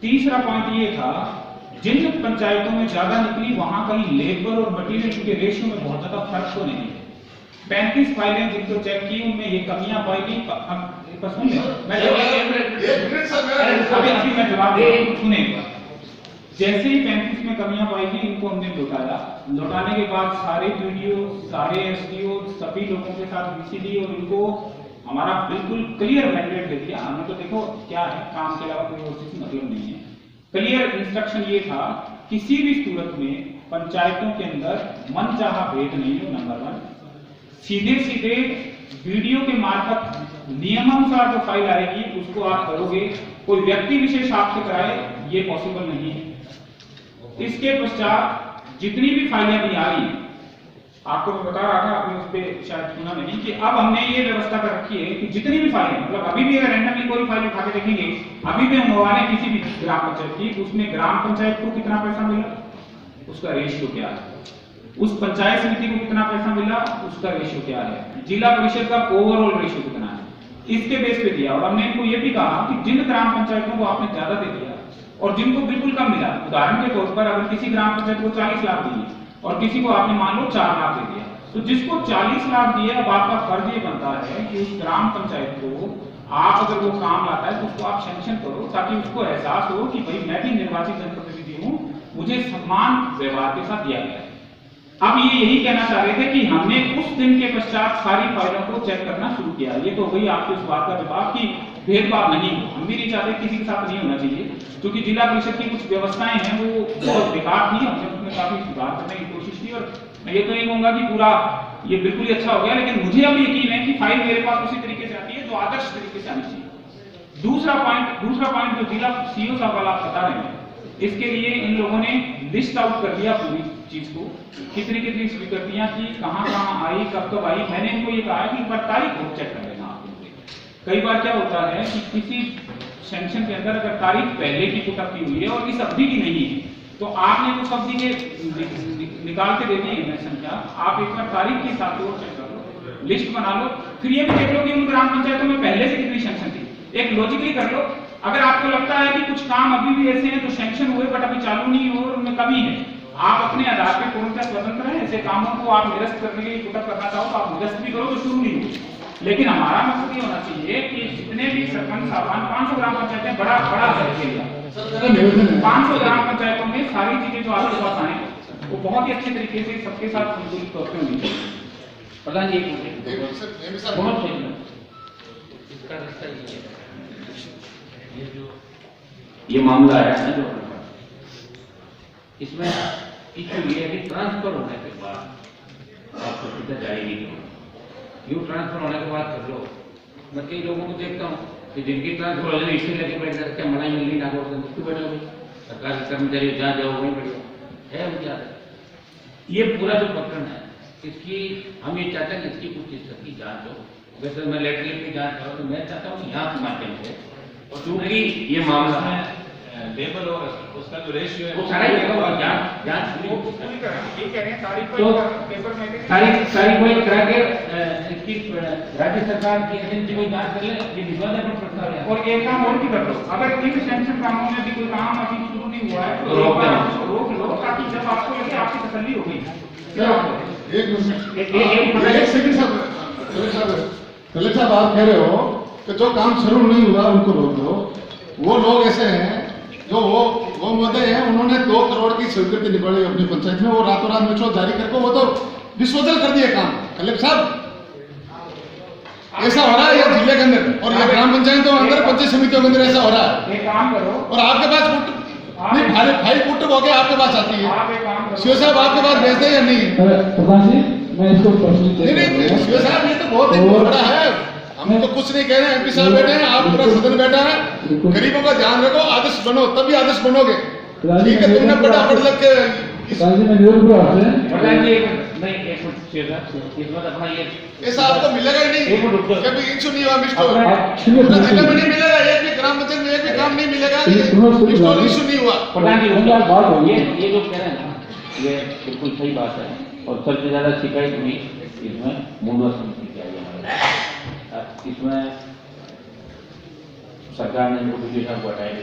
तीसरा पॉइंट ये था, जिन पंचायतों में ज्यादा निकली वहां कहीं लेबर और मटीरियल के रेशियो में बहुत ज्यादा फर्क तो नहीं है। 35 फाइलें जिनको चेक की उनमें ये कमियां पाई गई। सुन ले, मैं जवाब दे, सुने। जैसे ही 35 में कमियां पाई गई इनको हमने लौटाया। लौटाने के बाद सारे वीडियो, सारे एसडीओ, सभी लोगों के साथ VCD और इनको हमारा बिल्कुल क्लियर मैंडेट दे दिया हमने। तो देखो क्या है, काम के अलावा कोई और चीज मतलब नहीं है। क्लियर इंस्ट्रक्शन ये था, किसी भी सूरत में पंचायतों के अंदर मनचाहा भेद नहीं हो। नंबर 1, सीधे वीडियो के मार्फत नियमानुसार जो फाइल आएगी उसको आप करोगे, कोई व्यक्ति विशेष आपसे कराए ये पॉसिबल नहीं है। इसके पश्चात जितनी भी फाइलें भी आई, आपको मैं बता रहा था, आपने उस पर शायद सुना नहीं, कि अब हमने ये व्यवस्था कर रखी है कि जितनी भी फाइलें, मतलब अभी भी अगर रैंडमली कोई फाइल उठा के देखेंगे, अभी भी हम मंगवा किसी भी ग्राम पंचायत की, उसमें ग्राम पंचायत को कितना पैसा मिला, उसका रेशियो क्या है, उस पंचायत समिति को कितना पैसा मिला, उसका रेशियो क्या है, जिला परिषद का ओवरऑल रेशियो कितना है, इसके बेस पे दिया। और हमने इनको ये भी कहा कि जिन ग्राम पंचायतों को आपने ज्यादा दे दिया और जिनको बिल्कुल कम मिला, उदाहरण के तौर पर अगर किसी ग्राम पंचायत को 40 लाख दिए और किसी को आपने मान लो 4 लाख दे दिया, तो जिसको 40 लाख दिए, अब आपका फर्ज ये बनता है कि उस ग्राम पंचायत को आप अगर वो काम लाता है तो उसको आप सैंक्शन करो, ताकि उसको एहसास हो कि भाई मैं भी निर्वाचित जनप्रतिनिधि हूँ, मुझे सम्मान व्यवहार के साथ दिया गया है। अब ये यही कहना चाह रहे थे कि हमने उस दिन के पश्चात सारी फाइलों को चेक करना शुरू किया। ये तो वही आपके उस बात का जवाब कि भेदभाव नहीं हो, हम भी नहीं चाहते, किसी के साथ नहीं होना चाहिए, क्योंकि जिला परिषद की कुछ व्यवस्थाएं हैं वो बहुत बेकार थी, हमने उसमें काफी सुधार करने की कोशिश की। और मैं ये तो नहीं कहूंगा कि पूरा ये बिल्कुल ही अच्छा हो गया, लेकिन मुझे अब यकीन है कि फाइल मेरे पास उसी तरीके से आती है जो आदर्श तरीके से आनी चाहिए। दूसरा पॉइंट जो जिला सीओ साहब वाला आप बता रहे हैं, इसके लिए इन लोगों ने लिस्ट आउट कर दिया पूरी चीज को, कितनी कितनी स्वीकृतियां की, कहां आई, कब आई। मैंने इनको ये कहा कि एक बार तारीख को चेक कर लेना आप। कई बार क्या होता है कि किसी सैंक्शन के अंदर अगर तारीख पहले की पुटअप की हुई है और इस अवधि की नहीं है, तो आपने उस अवधि के निकाल के दे दी है संख्या, आप एक बार तारीख के हिसाब से चेक कर लो, लिस्ट बना लो, फिर ये भी देख लो कि उन ग्राम पंचायतों में पहले से कितनी सैंक्शन थी, एक लॉजिकली कर लो। अगर आपको लगता है कि कुछ काम अभी भी ऐसे हैं जो सैंक्शन हुए बट अभी चालू नहीं हो और उनमें कमी है, आप अपने आधार पे पूर्णतः स्वतंत्र हैं। ऐसे कामों को आप निरस्त करने के लिए पुटअप करना चाहो तो आप निरस्त भी करो, तो शुरू नहीं हो। लेकिन हमारा मकसद ये होना चाहिए कि जितने भी सरपंच साहबान, 500 ग्राम पंचायतें बड़ा एरिया, 500 ग्राम पंचायतों में सारी चीजें जो आपके पास आए वो बहुत ही अच्छे तरीके से सबके साथ संतुलित तौर पर होनी चाहिए। प्रधान जी बहुत इसका रास्ता ये मामला है ना जो इसमें इश्यू ये है कि ट्रांसफर होने के बाद आपको सीधा जाएगी नहीं, यूँ ट्रांसफर होने के बाद कर लो। मैं कई लोगों को देखता हूँ कि जिनकी ट्रांसफर हो जाए इससे लेके बैठ जाते हैं, मलाई मिली नागौर से मुक्ति बैठे हुए सरकारी कर्मचारी जहाँ जाओ वहीं बैठो है उनकी आदत। ये पूरा जो प्रकरण है इसकी हम ये चाहते हैं कि इसकी कुछ चीज की जाँच हो। वैसे मैं लेटरली की जाँच करूँ तो मैं चाहता हूँ यहाँ के माध्यम से, और चूंकि ये मामला है लेबर और उसका जो रेशियो है वो सारा ही होगा, जांच वो पूरी करें, ये कह रहे हैं तारीख तो पेपर में तारीख वही करा के इसकी राज्य सरकार की एजेंसी को जांच कर ले, ये विवादास्पद प्रस्ताव है। और एक काम और भी कर लो, अगर इन सैंक्शन कामों में भी कोई काम अभी शुरू नहीं हुआ है तो रोक लो, ताकि जब आपको एक मिनट, एक सेकंड साहब, कलेक्टर साहब आप कह रहे हो कि जो काम शुरू नहीं हुआ उनको रोक दो। वो लोग ऐसे हैं जो वो महोदय हैं, उन्होंने 2 करोड़ की स्वीकृति निकाली अपनी पंचायत में, वो रातों रात मिचो जारी करके वो तो विसर्जन कर दिए काम। कलेक्टर साहब ऐसा हो रहा है ये जिले के अंदर, और ये ग्राम पंचायतों के अंदर, पंचायत समितियों के अंदर ऐसा हो रहा है। एक काम करो, और आपके पास नहीं भाई पुट होके आपके पास आती है, आप एक काम करो, शिव साहब आपके पास भेजते हैं या नहीं? प्रधान जी मैं इसको पर्सनली नहीं शिव साहब ये तो बहुत ही बड़ा है, हम तो कुछ नहीं कह रहे हैं। एमपी साहब बैठे हैं, आप पूरा सदन बैठा है, गरीबों का ध्यान रखो, आदर्श बनो, तभी आदर्श बनोगे। ठीक है, तुमने बड़ा पढ़ लग के प्रधान जी मैं निरोध को आपसे प्रधान जी नहीं एक मिनट इसमें अपना ये ऐसा आपको मिलेगा ही नहीं, एक मिनट कभी इशू नहीं हुआ मिस्टर, सुनिए पूरा जिले में नहीं मिलेगा, एक भी ग्राम पंचायत में एक भी काम नहीं मिलेगा, मिस्टर इशू नहीं हुआ। प्रधान जी बात हो ये जो कह रहे हैं ना, ये बिल्कुल सही बात है। और सबसे ज्यादा शिकायत हुई इसमें मुंडवा समिति की आई हमारे, इसमें सरकार ने नोटिफिकेशन को हटाया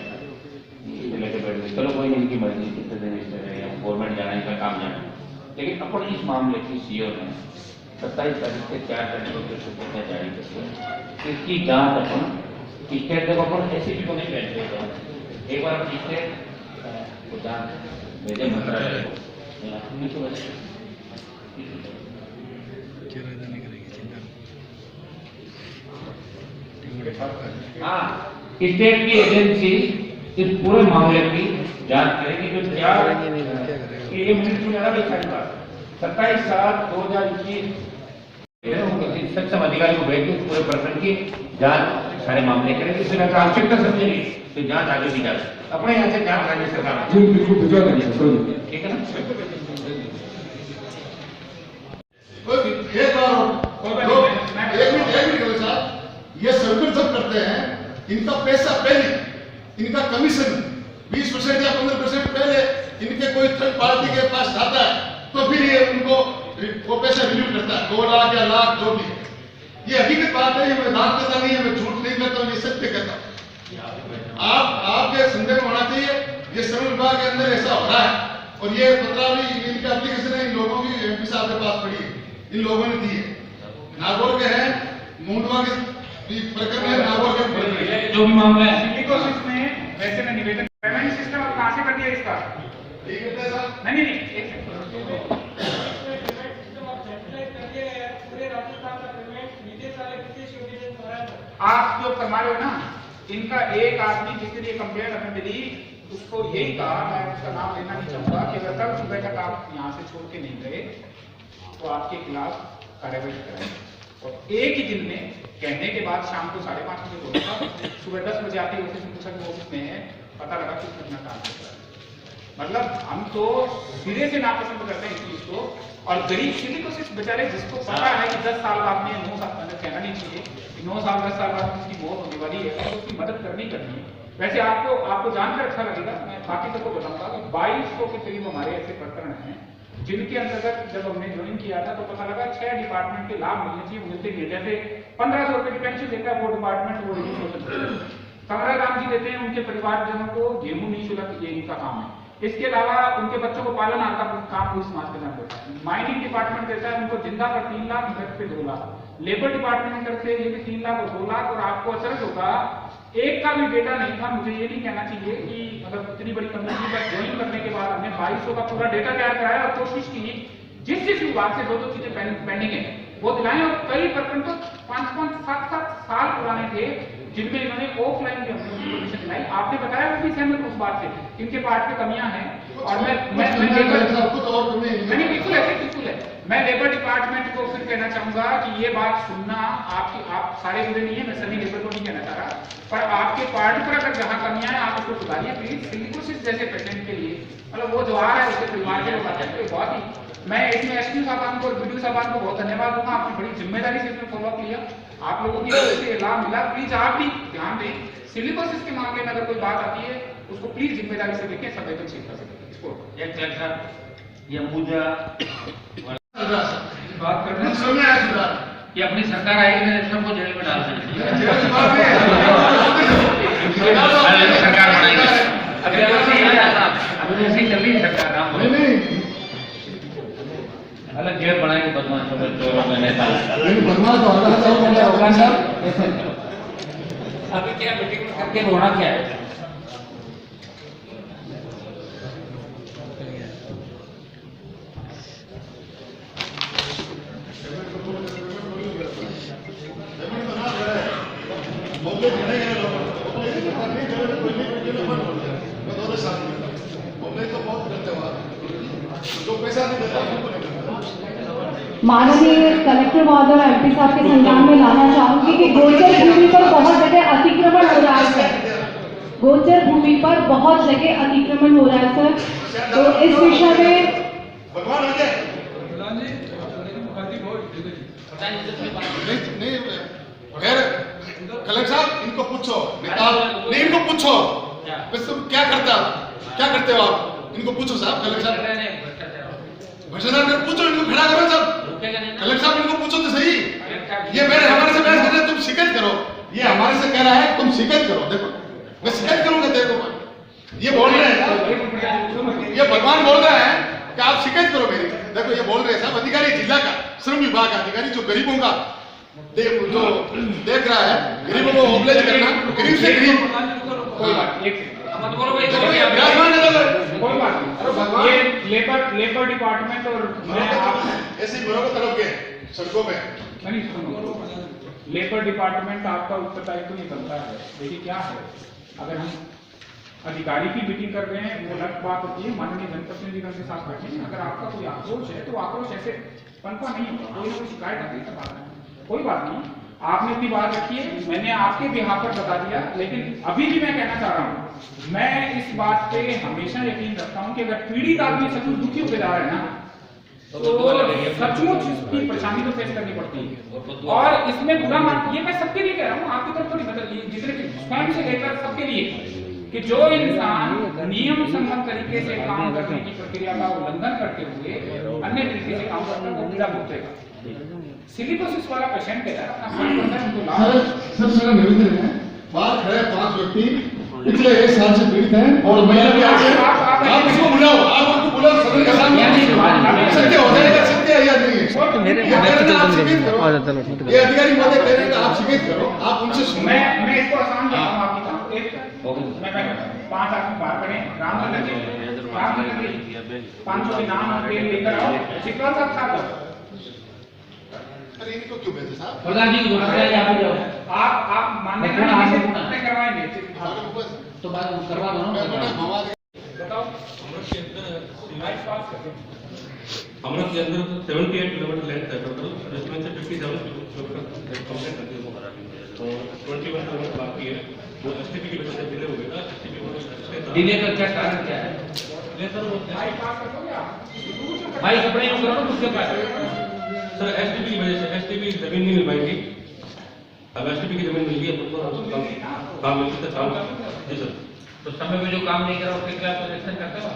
लेके बैठ गई, चलो कोई नहीं, इनकी मर्जी, कितने दिन इससे गवर्नमेंट जाना, इनका काम जाना। लेकिन अपन इस मामले की सीओ ने 27 तारीख से 4 तारीख को सूचना जारी करके इसकी जांच अपन स्टेट तक अपन एसीपी को नहीं भेज देते, एक बार अपन स्टेट को जांच भेजे मंत्रालय को। हाँ, स्टेट की एजेंसी इस पूरे मामले की जांच करेगी जो क्या 27/7/2021 सक्षम अधिकारी को भेज के पूरे प्रकरण की जांच सारे मामले करेगी, फिर अगर आवश्यकता समझेगी तो जांच आगे की जाए। अपने यहाँ से जांच राज्य सरकार ठीक है ना। एक बार एक मिनट साहब, ये सर्वे जब करते हैं इनका पैसा पहले, इनका कमीशन 20% या 15% पहले इनके कोई थर्ड पार्टी के पास जाता है, तो फिर ये उनको वो पैसा रिलीव करता है, 2 लाख या लाख जो भी। ये हकीकत बात है, ये मैं दाग देता नहीं है, मैं झूठ नहीं करता हूँ, ये सत्य कहता हूँ। आपके संदेह में होना चाहिए ये श्रम विभाग के अंदर ऐसा हो रहा है, और ये पत्रावली इनकी एप्लीकेशन है, इन लोगों की एमपी साहब के पास पड़ी है, इन लोगों ने दी है, नागौर के हैं, मुंडवा के प्रकरण है, नागौर के जो भी मामला है सिलिकोसिस में वैसे में निवेदन पेमेंट सिस्टम अब कहां से कर दिया इसका? नहीं एक सेकंड, आप जो करवा रहे हो ना, इनका एक आदमी जिसके लिए कंप्लेंट हमें मिली उसको यही कहा, मैं उसका नाम लेना नहीं चाहूंगा, कि अगर कल सुबह तक आप यहाँ से छोड़ के नहीं गए तो आपके खिलाफ कार्रवाई कराएंगे। और एक ही दिन में कहने के बाद शाम को 5:30 बजे बोला था, सुबह 10 बजे आके ऑफिस में पूछा कि ऑफिस में है, पता लगा कि अपना काम कर रहा है। मतलब हम तो सिरे से नापसंद करते हैं इस चीज को, और गरीब सिलिकोसिस बेचारे जिसको पता है कि 10 साल बाद में 9 साल बाद कहना नहीं चाहिए, 9 साल 10 साल बाद उसकी मौत होने वाली है, तो उसकी मदद करनी है। वैसे आपको जानकर अच्छा लगेगा, मैं बाकी सबको बताऊंगा कि 2200 के करीब हमारे ऐसे प्रकरण हैं जिनके अंतर्गत जब हमने ज्वाइन किया था तो पता लगा 6 डिपार्टमेंट के लाभ मिलने चाहिए, मिलते नहीं। जैसे 1500 रुपए की पेंशन देता है वो डिपार्टमेंट, वो रजिस्ट्रेशन कमरा राम जी देते हैं उनके परिवारजनों को गेहूं निःशुल्क, ये इनका काम है। इसके अलावा उनके बच्चों को पालन आदि का काम पूरी समाज के साथ देता है। माइनिंग डिपार्टमेंट देता है उनको जिंदा पर 3 लाख, मृत पे 2 लाख। लेबर डिपार्टमेंट की तरफ से ये भी 3 लाख और 2 लाख। और आपको अचरज होगा, एक का भी डेटा नहीं था, मुझे ये नहीं कहना चाहिए कि मतलब इतनी बड़ी कंपनी पर ज्वाइन करने के बाद हमने 2200 का पूरा डेटा तैयार कराया और कोशिश की जिस विभाग से 2-2 चीजें पेंडिंग है वो दिलाएं। और कई प्रकरण तो 5-5, 7-7 साल पुराने थे जिनमें इन्होंने ऑफलाइन भी हमने इन्फॉर्मेशन दिलाई। आपने बताया वो भी सहमत उस बात से, इनके पार्ट में कमियां हैं। और मैं बिल्कुल है, मैं लेबर डिपार्टमेंट को फिर कहना चाहूंगा कि ये बात सुनना आप सारे बुरे नहीं है, मैं सभी लेबर को नहीं कहना चाह रहा, पर आपके पार्ट पर अगर जहां कमियां हैं आप उसको सुधारिए प्लीज। सिलिकोसिस जैसे पेशेंट के लिए मतलब वो जो आ रहा है उसके परिवार के लोग आते हैं, तो बहुत ही मैं इसमें एसपी साहबान को और बीडीओ साहबान को बहुत धन्यवाद दूंगा, आपने बड़ी जिम्मेदारी से इसमें फॉलोअप किया, आप लोगों की वजह से लाभ मिला। प्लीज आप भी ध्यान दें, सिलिकोसिस के मामले में अगर कोई बात आती है उसको प्लीज जिम्मेदारी से देखें, संवेदनशील कर सकें इसको। ये मुझे बात करना ये अपनी सरकार आएगी मेरे सबको जेल में डाल देंगे, सरकार बनाएगी। अभी ऐसे ही चल रही सरकार, भगवान तो होगा साहब अभी क्या मीटिंग में करके होना क्या है? माननीय कलेक्टर महोदय और एमपी साहब के संज्ञान में लाना चाहूंगी कि गोचर भूमि पर बहुत जगह अतिक्रमण हो रहा है सर। गोचर भूमि पर बहुत जगह अतिक्रमण हो रहा है सर। तो इस विषय में कलेक्टर साहब इनको पूछो, नहीं इनको पूछो क्या करते हो आप? इनको पूछो साहब, कलेक्टर साहब भ्रष्टाचार कर पूछो, इनको खड़ा करो सब। कलेक्टर साहब इनको पूछो तो सही। ये हमारे से बहस कर रहे हैं, तुम शिकायत करो। ये हमारे से कह रहा है तुम शिकायत करो। देखो मैं शिकायत करूंगा तेरे को। ये बोल रहे हैं, ये भगवान बोल रहा है कि आप शिकायत करो मेरी। देखो ये बोल रहे हैं साहब, अधिकारी जिला का श्रम विभाग का अधिकारी जो गरीबों का जो देख रहा है, गरीबों को मोबिलाइज करना, गरीब से गरीब। कोई बात ये लेबर डिपार्टमेंट और मैं आप ऐसे घरों को तड़प गए सड़कों पे। नहीं सुनो, लेबर डिपार्टमेंट आपका उत्तरदायित्व नहीं बनता है। देखिए क्या है, अगर हम अधिकारी की मीटिंग कर रहे हैं वो अलग बात होती है, माननीय जनप्रतिनिधिगण के साथ बैठे हैं। अगर आपका कोई आक्रोश है तो आक्रोश ऐसे पनपा नहीं होगा, कोई ना कोई शिकायत आती है बात है, कोई बात नहीं। आपने अपनी बात रखी है, मैंने आपके बिहाफ पर बता दिया। लेकिन अभी भी मैं कहना चाह रहा हूँ, मैं इस बात पे हमेशा यकीन रखता हूँ कि अगर पीड़ित आदमी सचमुच दुखी होकर जा रहे हैं ना, तो सचमुच इसकी परेशानी तो फेस करनी पड़ती है। और इसमें बुरा मान, ये मैं सबके लिए कह रहा हूँ, आपकी तरफ थोड़ी, मतलब जितने स्वयं से लेकर सबके लिए, कि जो इंसान नियम सम्मत तरीके से काम करने की प्रक्रिया का उल्लंघन करते हुए अन्य तरीके से काम करता है वो पीड़ा भुगतेगा। सिलिकोसिस वाला पेशेंट है, अपना फंड करता है, उनको लाभ। सर मेरा निवेदन है, बात है 5 व्यक्ति पिछले 1 साल से पीड़ित हैं और महिला भी आगे। आप उसको बुलाओ, आप उनको बुलाओ सदन के सामने। सत्य हो जाएगा, सत्य है या नहीं है? ये अधिकारी महोदय कह रहे हैं आप शिकायत करो, आप उनसे सुनो। मैं इसको आसान करता हूँ आपकी काम। मैं 5 आदमी बाहर करें, रामचंद्र जी 500 के नाम लेकर आओ, शिकवाल साहब साथ आओ। अरे इनको क्यों भेजे साहब? प्रधान जी को आप मानने करवाएंगे तो बात करवा दो ना। बताओ अमृत के अंदर 78 किलोमीटर लेंथ है टोटल, जिसमें से 57 किलोमीटर कंप्लीट करके वो करा दी है। तो 21 किलोमीटर बाकी है, वो एसटीपी की वजह से डिले हो गया। एसटीपी डिले का क्या कारण क्या है? सर वो भाई कपड़े यूं करो ना उसके पास। सर एसटीपी की वजह से एसटीपी जमीन नहीं मिल पाई थी। अब एसटीपी की जमीन मिल गई, अपन को काम मिल सकता काम। जी सर। तो समय में जो काम नहीं करा उसके खिलाफ एक्शन करते हो?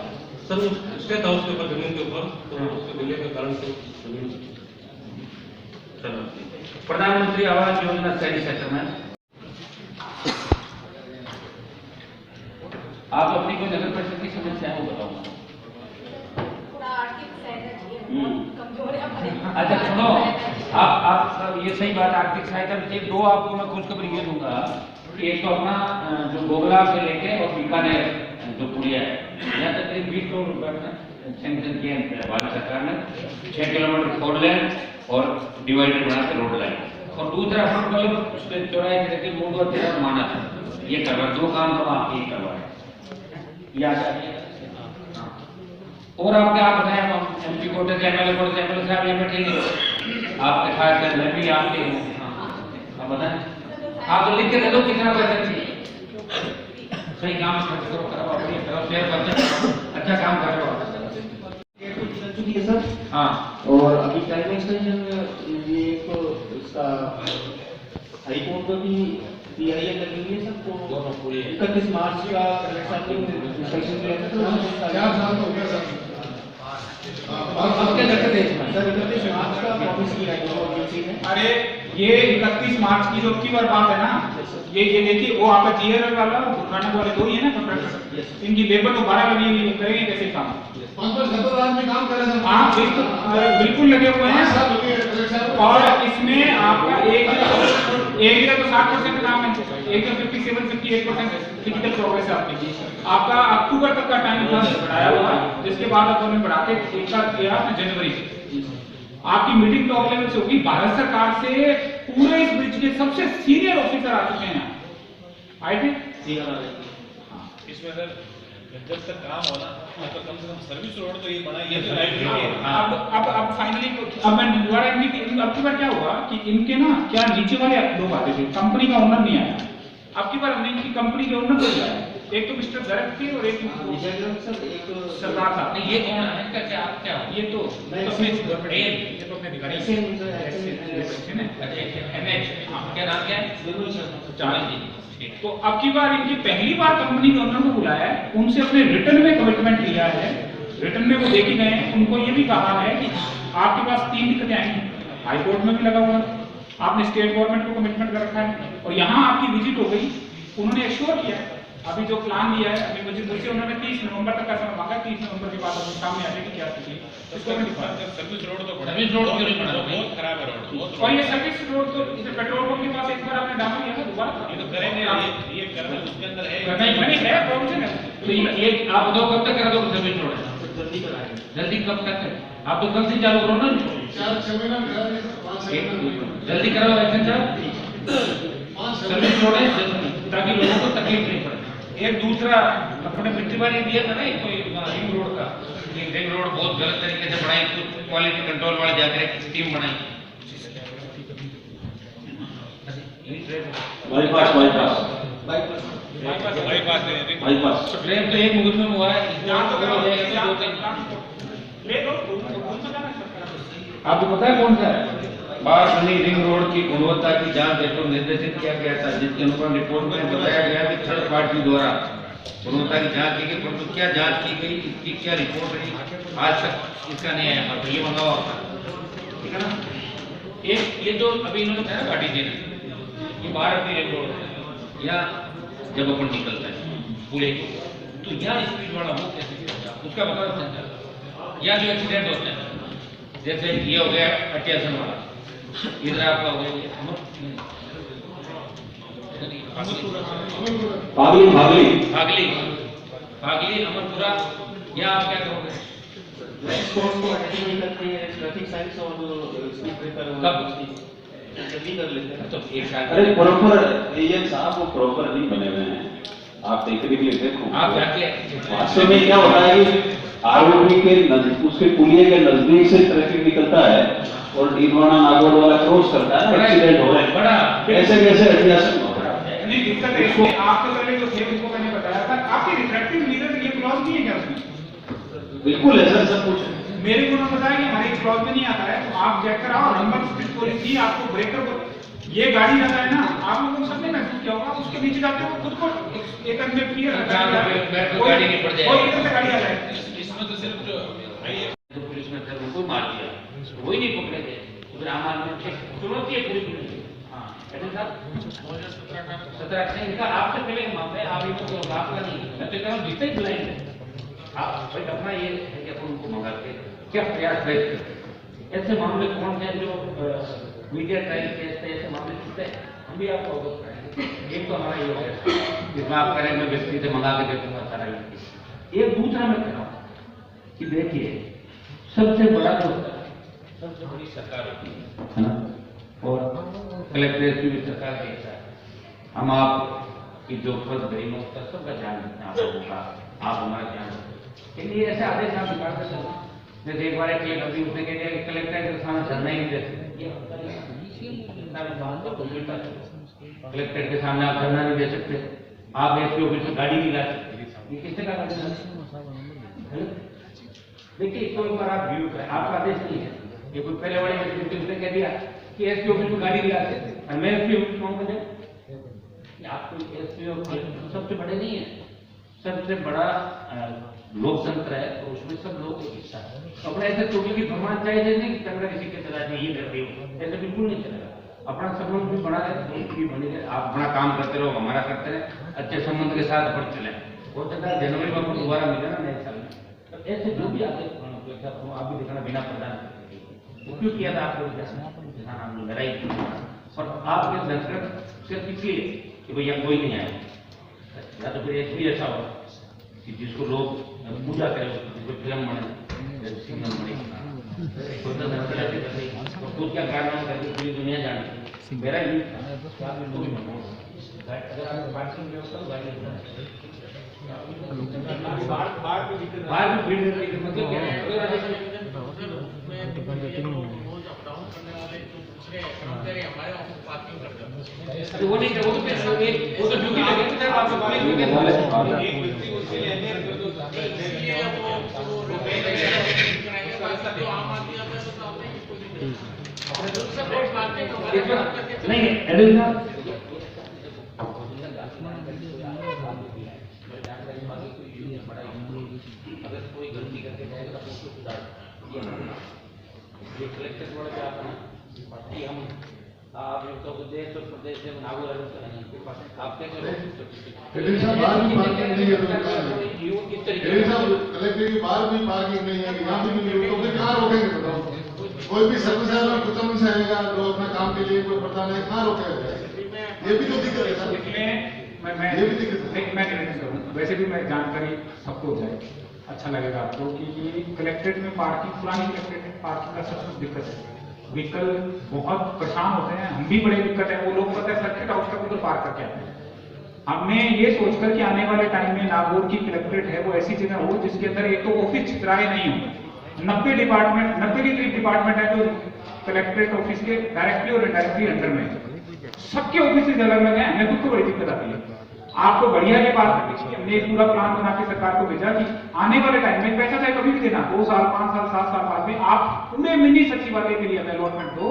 सर वो स्टेट हाउस के ऊपर जमीन के ऊपर, तो उसके डिले के कारण से जमीन। चलो, प्रधानमंत्री आवास योजना शहरी क्षेत्र में आप अपनी कोई नगर परिषद की समस्या है वो बताओ। अच्छा सुनो, आप ये सही बात, आर्थिक सहायता में 2 आपको मैं खुशखबरी ये दूंगा। एक तो अपना जो गोगला से लेके और बीकानेर जो पुलिया है, यहाँ तक करीब 20 करोड़ रुपए में सैंक्शन किया है भारत सरकार ने। 6 किलोमीटर 4 लेन और डिवाइडर बना के रोड लाइन, और दूसरा मतलब चौराहे से लेकर मूल माना था, ये करवा 2 काम तो आप ये करवा याद आइए। और आपके आप बताएं, एमपी कोटे से एमएलए कोटे से एमएलए साहब यहाँ बैठे हैं, आपके खास मैं भी आपके, आप बताएं, आप तो लिख के दे दो कितना पैसा चाहिए। सही काम खर्च करो, कराओ अपनी तरफ से, अच्छा काम कर रहे हो सर। हाँ, और अभी टाइम एक्सटेंशन ये तो इसका हाई कोर्ट का भी DIA लगी हुई है सर। तो 31 मार्च का इंस्ट्रक्शन दिया था, 4 साल हो गया सर। अब क्या करते हैं सर? 31 मार्च का प्रॉमिस किया है। अरे ये 31 मार्च की जो की बात है ना, ये देखिए वो आपका GRL वाला गुरुनानक वाले 2 ही है ना कॉन्ट्रैक्टर, इनकी लेबर तो 12 लगी हुई है, करेंगे कैसे काम? 5-5 आदमी काम आप बिल्कुल लगे हुए हैं और इसमें आपका एक जगह तो 60% काम है, एक जगह 57-58% फिजिकल प्रोग्रेस है आपकी। आपका अक्टूबर तक का टाइम बढ़ाया हुआ, जिसके बाद अब उन्होंने बढ़ा के एक साथ किया जनवरी से। आपकी मीटिंग टॉप लेवल से होगी, भारत सरकार से पूरे इस ब्रिज के सबसे सीनियर ऑफिसर आ चुके हैं, आए थे। इसमें सर जब तक काम हो ना तो कम से कम सर्विस रोड तो ये बनाइए। अब फाइनली अब मैं दोबारा अब की बार क्या हुआ कि इनके ना क्या नीचे वाले लोग आते थे, कंपनी का ओनर नहीं आया। अब की बार हमने इनकी कंपनी के ओनर को बुलाया, एक तो मिस्टर गर्ग थे और एक सरदार साहब। ये कौन है, इनका क्या क्या ये तो अपने अधिकारी क्या नाम क्या है? तो अब की बार इनकी पहली बार कंपनी के ओनर को बुलाया है, उनसे अपने रिटर्न में कमिटमेंट लिया है। रिटर्न में वो देखे गए हैं, उनको ये भी कहा है कि आपके पास 3 दिक्कतें आएंगी, हाई कोर्ट में भी लगा हुआ है, आपने स्टेट गवर्नमेंट को कमिटमेंट कर रखा है और यहाँ आपकी विजिट हो गई। उन्होंने एश्योर किया है अभी जो प्लान दिया है, अभी मुझे उन्होंने 30 नवंबर तक का समय मांगा, 30 नवंबर के बाद अपने सामने आ जाएगी क्या स्थिति। सर्विस रोड तो सर्विस रोड क्यों नहीं बना? बहुत खराब है रोड। और ये सर्विस रोड तो इधर पेट्रोल पंप के पास एक बार आपने डाला किया था, दोबारा ये तो करेंगे, ये करना उसके अंदर है, करना ही बनी है प्रोविजन है। तो ये आप बताओ कब तक करा दो सर्विस रोड? जल्दी कब तक है? आप तो कल से चालू करो ना, 4-6 महीना जल्दी करो एक्शन सर, सर्विस रोड है ताकि लोगों को तकलीफ नहीं पड़े। एक दूसरा अपने पिछली बार ये दिया था ना कोई रिंग रोड का, रिंग रोड बहुत गलत तरीके से बनाई, कुछ क्वालिटी कंट्रोल वाले जाकर एक टीम बनाई। बाईपास ट्रेन तो एक मुहूर्त में हुआ है, आपको पता है कौन सा है? बारसनी रिंग रोड की गुणवत्ता की जांच हेतु निर्देशित किया गया था, जिसके अनुसार रिपोर्ट में बताया गया कि थर्ड पार्टी द्वारा गुणवत्ता की जांच की गई, परंतु क्या जांच की गई, इसकी क्या रिपोर्ट रही, आज तक इसका नहीं आया। तो ये मंगाओ आपका, ठीक है ना। एक ये जो अभी इन्होंने कहा पार्टी जी ने, ये भारतीय रिंग रोड है, या जब अपन निकलता है पुणे को, तो यहाँ स्पीड वाला हो कैसे उसका पता चलता है। या जो एक्सीडेंट होते हैं, जैसे ये हो गया अट्यासन वाला, इधर आपका हो गया भागली अमरपुरा, या आप क्या करोगे? ट्रैफिक साइंस और स्पीड ब्रेकर जल्दी कर लेते हैं। तो एक साथ अरे प्रॉपर ये साहब वो प्रॉपर नहीं बने हुए हैं, आप टेक्निकली देखो। आप जाके वास्तव में क्या होता है कि आरओबी के उसके पुलिये के नजदीक से ट्रैफिक निकलता है और डीडवाना नागौर वाला क्रॉस करता है, एक्सीडेंट हो रहे हैं। बड़ा ऐसे कैसे अध्यासन हो रहा है? नहीं दिक्कत है इसमें, आपसे पहले जो थे उनको मैंने बताया था, आपके रिफ्लेक्टिव मिरर ये क्लॉज नहीं है क्या उसमें? बिल्कुल है सर, सब कुछ मेरे को उन्होंने बताया कि हमारे क्लॉज में नहीं आता है, तो आप चेक कराओ। नंबर स्पीड पॉलिसी आपको ब्रेकर को, ये गाड़ी जाता है ना, आप लोगों को सबने महसूस किया होगा, उसके नीचे जाते हो खुद को एक अंदर क्लियर गाड़ी नहीं पड़ जाए, कोई इधर से गाड़ी आ जाए। इसमें तो सिर्फ जो पुलिस ने फिर उनको मार दिया, वही नहीं पकड़े थे, फिर आम आदमी तुरंत ही पुलिस ने। हाँ साहब 17 इनका आपसे पहले मामला, आप इनको आपका नहीं जितने बुलाएंगे आप भाई अपना ये है कि अपन उनको मंगा के क्या प्रयास करें। ऐसे मामले कौन है जो मीडिया ट्रायल के ऐसे मामले चलते हैं, हम भी आपको अवगत कराएंगे। एक तो हमारा ये हो गया जिसमें आप करें मैं व्यक्ति से मंगा के दे दूंगा सारा। एक दूसरा मैं कह रहा हूँ कि देखिए सबसे बड़ा जो सबसे बड़ी सरकार है ना, और कलेक्ट्रेट की भी सरकार के हिस्सा है। हम आप की जो फर्ज गरीबों का सबका ध्यान रखते हैं, आप लोगों का, आप हमारा ध्यान रखते हैं। इसलिए ऐसे आदेश आप निकाल सकते हैं। जैसे एक बार एक अभी उसने कह दिया कि कलेक्टर के सामने धरना ही नहीं दे सकते, कलेक्टर के सामने आप धरना नहीं दे सकते, आप एसपी ऑफिस में गाड़ी नहीं ला सकते, ये किससे का देखिए कोई बार आप व्यू करें, आपका आदेश नहीं है, ये कोई पहले वाले उसने कह दिया कि एसपी ऑफिस में गाड़ी नहीं ला सकते, और मैं एसपी ऑफिस में मुझे आपको एसपी ऑफिस सबसे बड़े नहीं है, सबसे बड़ा लोकतंत्र है, तो उसमें सब लोग एक हिस्सा है। अपना ऐसे टोटल की फरमान चाहिए नहीं कि कैमरा किसी के चला ये कर दिए, ऐसे बिल्कुल नहीं चलेगा। अपना संबंध भी बना रहे, भी बनी रहे, आप अपना काम करते रहो, हमारा करते रहे, अच्छे संबंध के साथ अपन चले। हो सकता है जनवरी में अपन दोबारा मिले ना नए साल में, तो ऐसे जो भी आगे आप बिना प्रदान करके उपयोग किया था आप लोग किसान आंदोलन लड़ाई और आपके दर्शक सिर्फ इसलिए कि भैया कोई नहीं आया, या तो फिर एक भी ऐसा हो कि जिसको लोग पूजा करें, जिसको फिल्म बने, सिग्नल बने, तो खुद क्या कारनामा करके पूरी दुनिया जाने। मेरा ही अगर आप पार्किंग व्यवस्था तो गाड़ी बाहर भी भीड़ रहती है, मतलब क्या है तो वो नहीं, वो तो ड्यूटी लगे आपको नहीं अगर कोई गलती करके जाएगा तो उसको सुधार ये कलेक्टर द्वारा क्या पार्टी हम आप उत्तर प्रदेश से नागौर करेंगे आप क्या कलेक्टर की बाहर भी पार्किंग नहीं है, यहाँ भी नहीं है, तो फिर कहाँ रोकेंगे बताओ? कोई भी सर्विस कुछ से आएगा जो अपना काम के लिए कोई पता नहीं, कहाँ रोकेगा? ये भी तो दिक्कत है सर। ये भी दिक्कत है। मैं निवेदन करूँ, वैसे भी मैं जानकारी सबको जाए, अच्छा लगेगा आपको कि ये कलेक्ट्रेट में पार्किंग, पुरानी कलेक्ट्रेट में पार्किंग का सब कुछ दिक्कत है। व्हीकल बहुत परेशान होते हैं, हम भी बड़े दिक्कत है, वो लोग पता है सर्किट हाउस तक उधर पार्क करके आते हैं। हमने ये सोचकर कि आने वाले टाइम में नागौर की कलेक्ट्रेट है वो ऐसी जगह हो जिसके अंदर एक तो ऑफिस छितराए नहीं हो। 90 के करीब डिपार्टमेंट है जो कलेक्ट्रेट ऑफिस के डायरेक्टली और इनडायरेक्टली अंडर में है। सबके ऑफिस अलग अलग है, हमें खुद को बड़ी दिक्कत आती है। आपको बढ़िया ये बात करनी, हमने एक पूरा प्लान बना के सरकार को भेजा कि आने वाले टाइम में पैसा चाहे कभी भी देना, 2 साल 5 साल 7 साल बाद में आप पूरे मिनी सचिवालय के लिए हमें अलॉटमेंट दो।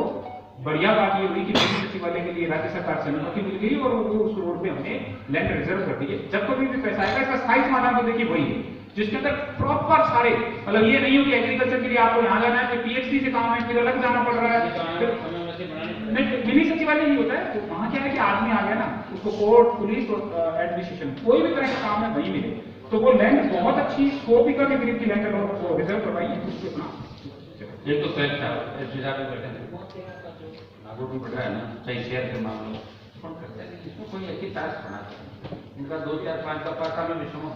बढ़िया बात ये हुई कि मिनी सचिवालय के लिए राज्य सरकार से अनुमति मिल गई और वो उस रोड पे हमने लैंड रिजर्व कर दी है। जब कभी भी पैसा आएगा इसका स्थायी समाधान तो देखिए वही है जिसके अंदर प्रॉपर सारे, मतलब ये नहीं हो कि एग्रीकल्चर के लिए आपको यहाँ जाना है, फिर पीएचडी से काम है, फिर अलग जाना पड़ रहा है। मिनी सचिवालय नहीं होता है, तो वहाँ क्या है कि आदमी आ गया ना, उसको कोर्ट, पुलिस और एडमिनिस्ट्रेशन कोई भी तरह का काम है वही मिले। तो वो लैंड बहुत अच्छी 100 एकड़ के करीब की लैंड रिजर्व करवाई है उसके अपना। एक तो कलेक्टर साहब एसपी साहब भी बैठे थे, नागौर भी बढ़ रहा है ना, कई शहर के मामले कौन करते हैं, इसमें कोई अच्छी टास्क बनाते हैं, इनका 2 4 5 का पास में भी सुनो